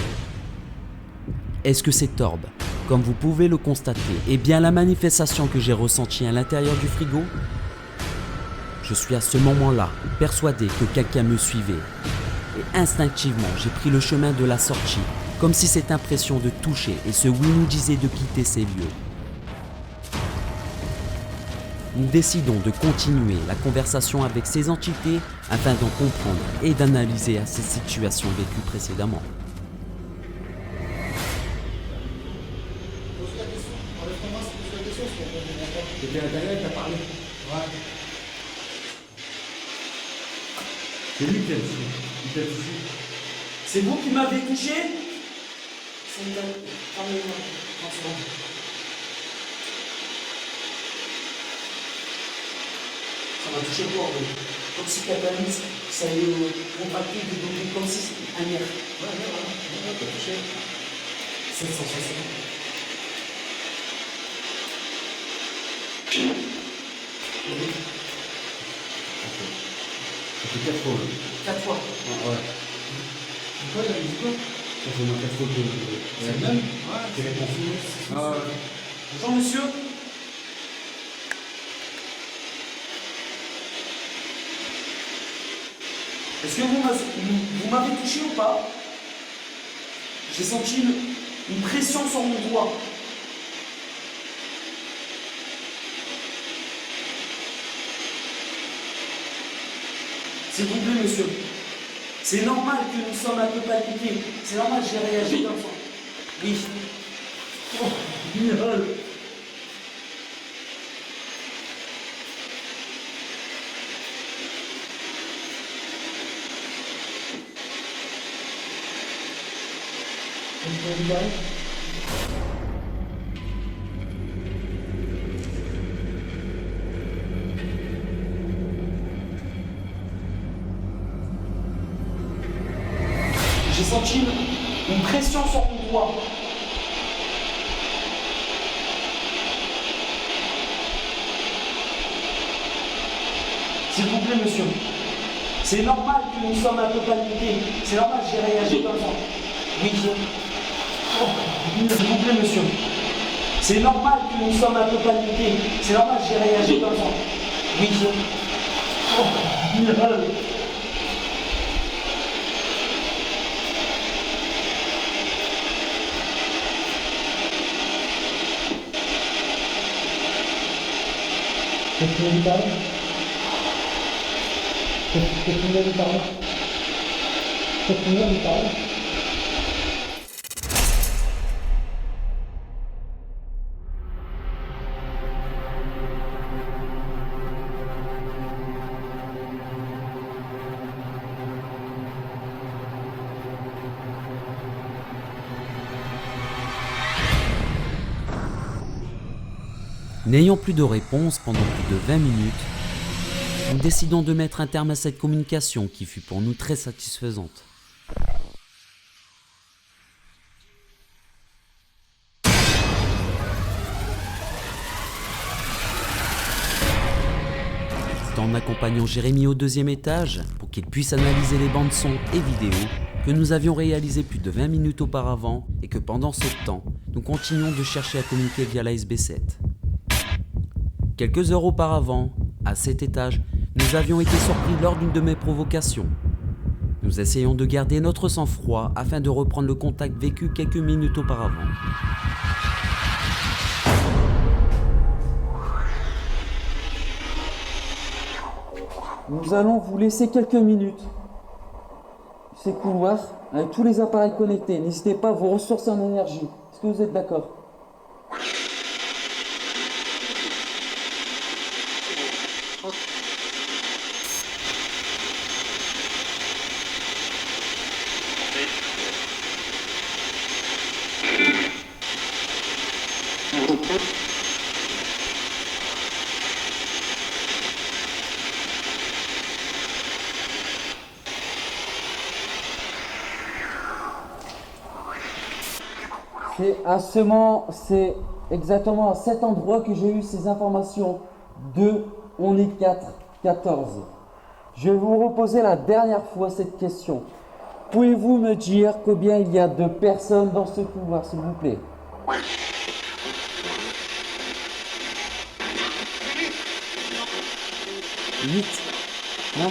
Est-ce que cette orbe, comme vous pouvez le constater, est bien la manifestation que j'ai ressentie à l'intérieur du frigo? Je suis à ce moment-là persuadé que quelqu'un me suivait. Et instinctivement, j'ai pris le chemin de la sortie, comme si cette impression de toucher et ce oui nous disait de quitter ces lieux. Nous décidons de continuer la conversation avec ces entités afin d'en comprendre et d'analyser ces situations vécues précédemment. T'étais à l'intérieur, il t'a parlé. Ouais. C'est lui qui a touché. Il t'a touché. C'est vous qui m'avez touché? C'est une dame. Parlez-moi. 30 secondes. Ça m'a touché fort, comme si quelqu'un ça allait contracter, développer comme si c'était un nerf. Ouais, t'as touché. 760. Ça fait 4 fois. 4 fois. Ouais. Pourquoi il a dit quoi? Ça fait au moins 4 fois que. C'est le même? Ouais, c'est répondu. Ah ouais. Bonjour monsieur. Est-ce que vous m'avez touché ou pas? J'ai senti une pression sur mon doigt. S'il vous plaît, monsieur. C'est normal que nous sommes un peu palpités. C'est normal, j'ai réagi comme ça. Oui. Oh, génial. J'ai senti une pression sur mon doigt. S'il vous plaît, monsieur. C'est normal que nous sommes un peu paniqués. C'est normal, j'ai réagi comme ça. Oui. Oh, s'il vous plaît, monsieur. C'est normal que nous sommes un peu paniqués. C'est normal, j'ai réagi comme ça. Oui. Oh, génial. Qu'est-ce que tu veux lui parler? Qu'est-ce que tu veux lui parler? Qu'est-ce que tu veux lui parler? N'ayant plus de réponse pendant plus de 20 minutes, nous décidons de mettre un terme à cette communication qui fut pour nous très satisfaisante. C'est en accompagnant Jérémy au 2e étage pour qu'il puisse analyser les bandes son et vidéos que nous avions réalisé plus de 20 minutes auparavant et que pendant ce temps, nous continuons de chercher à communiquer via la SB7. Quelques heures auparavant, à cet étage, nous avions été surpris lors d'une de mes provocations. Nous essayons de garder notre sang-froid afin de reprendre le contact vécu quelques minutes auparavant. Nous allons vous laisser quelques minutes. Ces couloirs, avec tous les appareils connectés. N'hésitez pas à vous ressourcer en énergie. Est-ce que vous êtes d'accord? C'est exactement à cet endroit que j'ai eu ces informations. 2, on est 4, 14. Je vais vous reposer la dernière fois cette question. Pouvez-vous me dire combien il y a de personnes dans ce couloir, s'il vous plaît? Huit. Hein?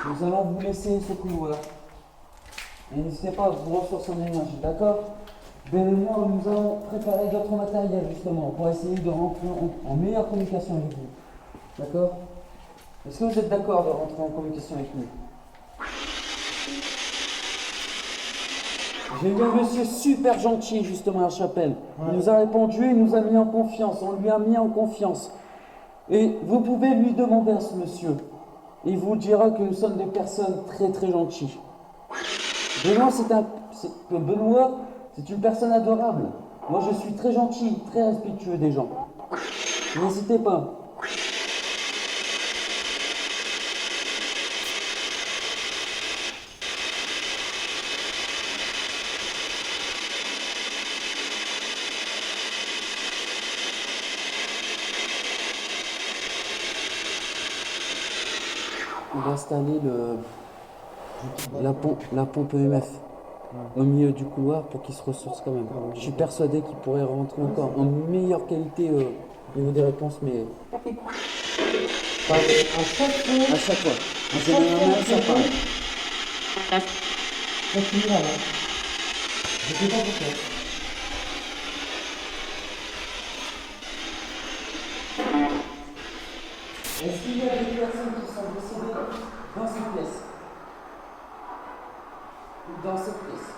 Nous allons vous laisser ce couloir. Et n'hésitez pas à vous ressourcer en énergie, d'accord? Ben moi, nous allons préparer d'autres matériels justement pour essayer de rentrer en meilleure communication avec vous. D'accord? Est-ce que vous êtes d'accord de rentrer en communication avec nous? J'ai eu un monsieur super gentil justement à la chapelle. Il nous a répondu, il nous a mis en confiance, on lui a mis en confiance. Et vous pouvez lui demander à ce monsieur. Il vous dira que nous sommes des personnes très très gentilles. Benoît, c'est une personne adorable. Moi je suis très gentil, très respectueux des gens. N'hésitez pas. On va installer la pompe EMF au milieu du couloir pour qu'il se ressource quand même. Je suis persuadé qu'il pourrait rentrer encore en meilleure qualité au niveau des réponses, mais pas à chaque fois. En général, ça parle. Continue là, hein. Je sais pas pourquoi. Est-ce qu'il y a des personnes qui sont décédées dans cette pièce? Ou dans cette pièce?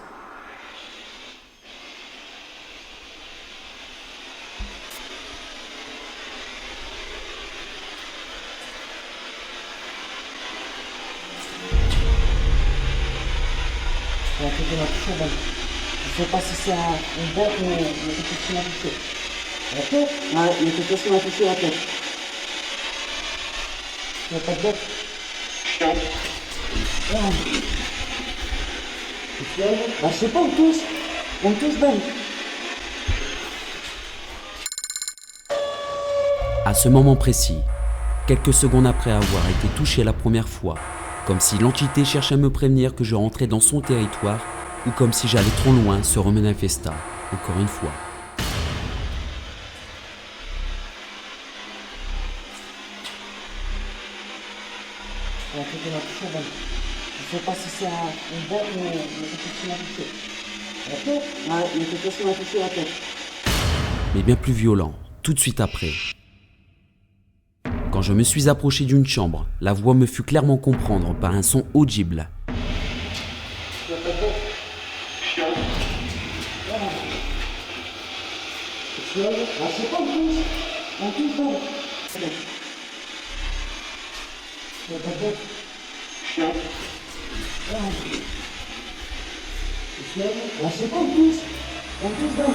Un truc qui m'a touché, bon. Je sais pas si c'est une bête ou quelque chose qui m'a touché. La tête? Ouais, il y a quelque chose qui m'a touché la tête. Il n'y a pas de bête. Bah, je sais pas, on touche. On touche, Ben. À ce moment précis, quelques secondes après avoir été touché la première fois, comme si l'entité cherchait à me prévenir que je rentrais dans son territoire ou comme si j'allais trop loin, se remanifesta, encore une fois. Un truc qui m'a touché, Ben. Je sais pas si c'est une bête ou quelque chose qui m'a touché. La tête? Ouais, il y a quelque chose qui m'a touché la tête. Mais bien plus violent, tout de suite après. Quand je me suis approché d'une chambre, la voix me fut clairement comprendre par un son audible. Il n'y a pas de bête. Lâchez pas, on touche. On touche pas. Lâchez pas, on touche. On touche pas.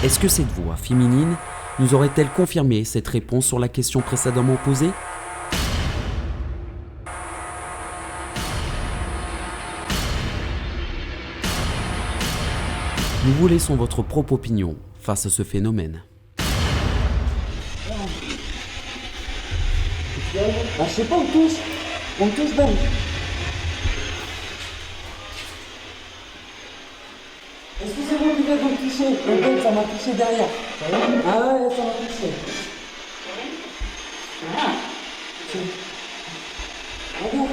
Est-ce que cette voix féminine nous aurait-elle confirmé cette réponse sur la question précédemment posée? Nous vous laissons votre propre opinion face à ce phénomène. Lâchez pas, on touche. On touche Ben. Excusez-moi, vous venez de me toucher. Le Ben, ça m'a touché derrière. Ah ouais, ça m'a touché. Regarde.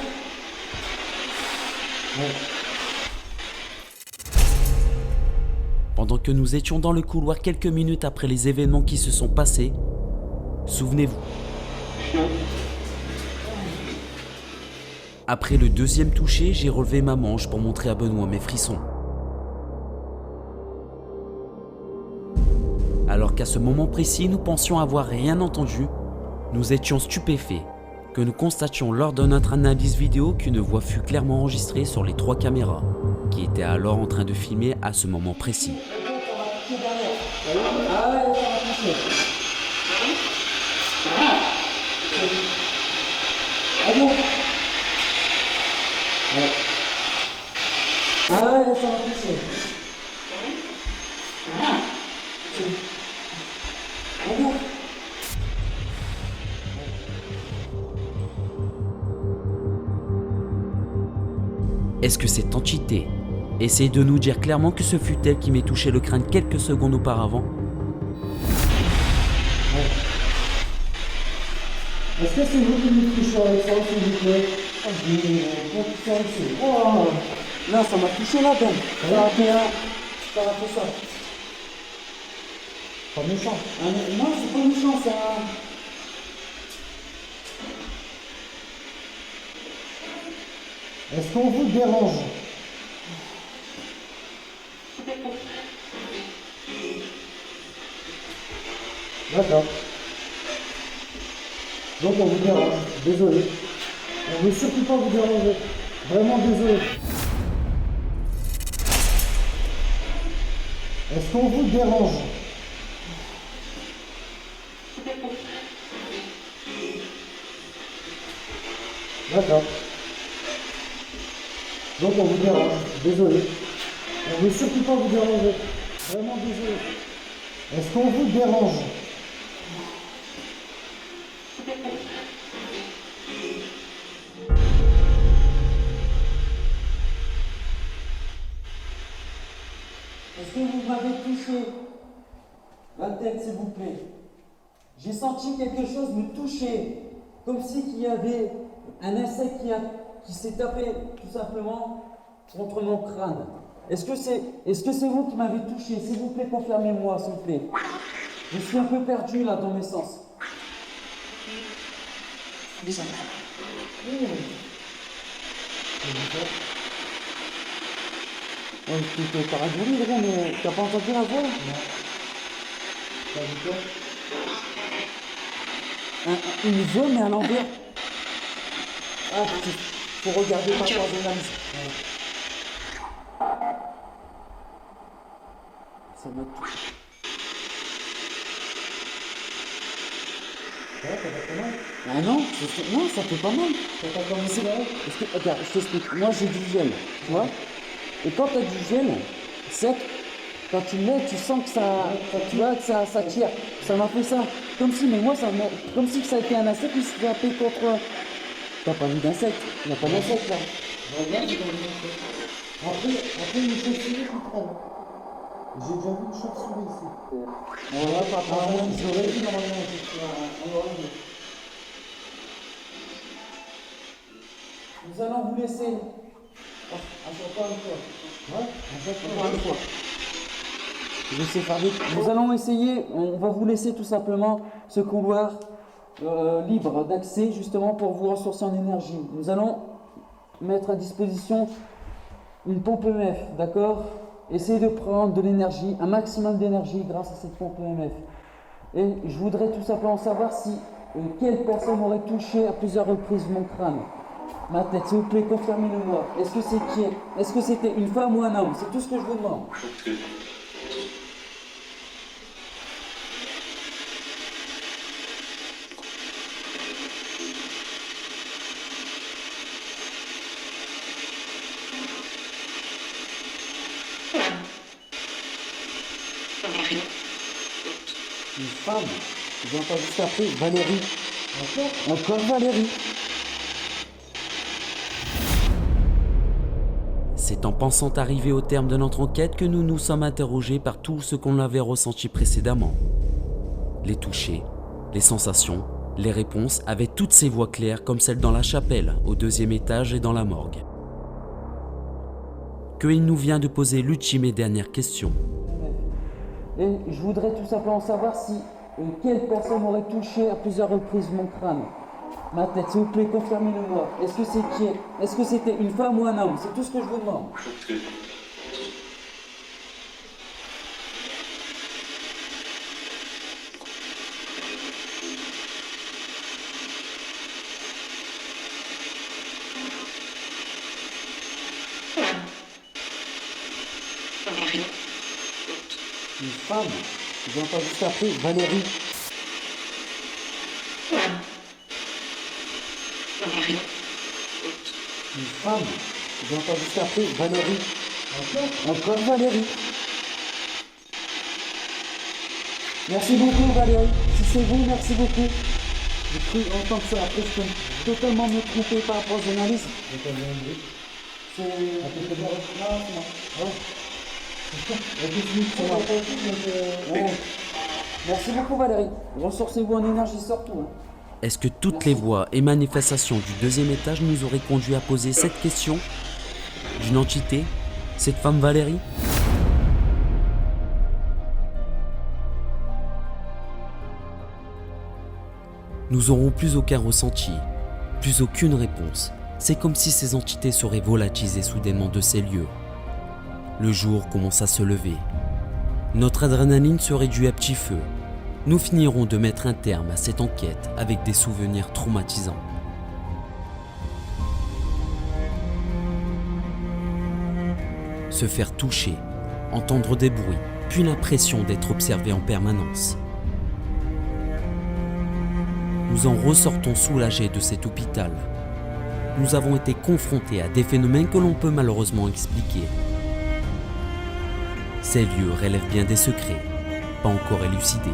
Pendant que nous étions dans le couloir quelques minutes après les événements qui se sont passés, souvenez-vous. Après le deuxième toucher, j'ai relevé ma manche pour montrer à Benoît mes frissons. Alors qu'à ce moment précis, nous pensions avoir rien entendu, nous étions stupéfaits que nous constations lors de notre analyse vidéo qu'une voix fut clairement enregistrée sur les 3 caméras, qui étaient alors en train de filmer à ce moment précis. Ah ouais, ça m'a touché. Ah bon? Ouais. Ah ouais, ça m'a touché. Regarde. Est-ce que cette entité essaye de nous dire clairement que ce fut elle qui m'ait touché le crâne quelques secondes auparavant? Est-ce que c'est vous qui me touchez avec ça, s'il vous plaît? Oh, non, ça m'a touché là, Ben. Ça a fait ça. Pas méchant. Non, c'est pas méchant, ça. Est-ce qu'on vous dérange? D'accord. Donc on vous dérange. Désolé. On ne veut surtout pas vous déranger. Vraiment désolé. Est-ce qu'on vous dérange? D'accord. Donc on vous dérange. Désolé. On ne veut surtout pas vous déranger. Vraiment désolé. Est-ce qu'on vous dérange? Est-ce que vous m'avez touché la tête, s'il vous plaît? J'ai senti quelque chose me toucher, comme si il y avait un insecte qui s'est tapé tout simplement contre mon crâne. Est-ce que c'est vous qui m'avez touché? S'il vous plaît, confirmez-moi, s'il vous plaît. Je suis un peu perdu là dans mes sens. Ouais, t'as radouli, le gars, mais t'as pas entendu la voix? Non. T'as vu quoi? Une voix, mais à l'envers. Ah, faut regarder par rapport de l'âme. Ça m'a touché. Ouais, ça va pas mal. Ah non, non, ça fait pas mal. Ça t'a commencé là? Parce que, regarde, je t'explique. Moi, j'ai du gel, tu vois? Et quand tu as du gel sec, quand tu le mets, tu sens que tu vois, que ça tire. Ça m'a fait ça. Comme si, mais moi, comme si ça a été un insecte qui s'est tapé contre. T'as pas vu d'insecte? Il n'y a pas d'insecte là. Regarde, j'ai pas vu ça. Après, une chauve-souris qui traîne. J'ai déjà vu une chauve-souris ici. Voilà, papa. J'aurais vu normalement une chauve-souris. Nous allons vous laisser. À chaque fois une fois. Ouais, à chaque fois une fois. Je vais essayer de faire vite. Nous allons essayer, on va vous laisser tout simplement ce couloir libre d'accès justement pour vous ressourcer en énergie. Nous allons mettre à disposition une pompe EMF, d'accord? essayez de prendre de l'énergie, un maximum d'énergie grâce à cette pompe EMF. Et je voudrais tout simplement savoir si quelle personne aurait touché à plusieurs reprises mon crâne, ma tête. S'il vous plaît, confirmez-le-moi. Est-ce que c'est qui? Est-ce que c'était une femme ou un homme? C'est tout ce que je vous demande. Une femme. J'ai entendu juste après, Valérie. Encore Valérie. C'est en pensant arriver au terme de notre enquête que nous nous sommes interrogés par tout ce qu'on avait ressenti précédemment. Les touchés, les sensations, les réponses avaient toutes ces voix claires comme celles dans la chapelle, au 2e étage et dans la morgue. Il nous vient de poser l'ultime et dernière question. Et je voudrais tout simplement savoir si quelle personne aurait touché à plusieurs reprises mon crâne, ma tête. S'il vous plaît, confirmez-le-moi. Est-ce que c'est qui? Est-ce que c'était une femme ou un homme? C'est tout ce que je vous demande. Une femme. J'ai entendu juste après, Valérie. Une femme. J'ai entendu juste après, Valérie. Encore Valérie. Merci beaucoup, Valérie. Si c'est vous, merci beaucoup. J'ai cru entendre ça. Après, je peux totalement me tromper par rapport au journalisme. C'est... Ouais. Merci beaucoup, Valérie. Ressourcez-vous en énergie surtout. Hein. Est-ce que toutes les voix et manifestations du 2e étage nous auraient conduit à poser cette question d'une entité, cette femme Valérie? Nous n'aurons plus aucun ressenti, plus aucune réponse. C'est comme si ces entités seraient volatilisées soudainement de ces lieux. Le jour commence à se lever. Notre adrénaline se réduit à petit feu. Nous finirons de mettre un terme à cette enquête avec des souvenirs traumatisants. Se faire toucher, entendre des bruits, puis l'impression d'être observé en permanence. Nous en ressortons soulagés de cet hôpital. Nous avons été confrontés à des phénomènes que l'on peut malheureusement expliquer. Ces lieux relèvent bien des secrets, pas encore élucidés.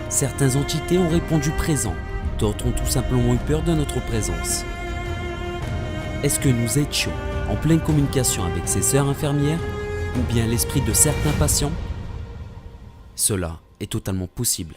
Certaines entités ont répondu présent, d'autres ont tout simplement eu peur de notre présence. Est-ce que nous étions en pleine communication avec ces sœurs infirmières, ou bien l'esprit de certains patients? Cela est totalement possible.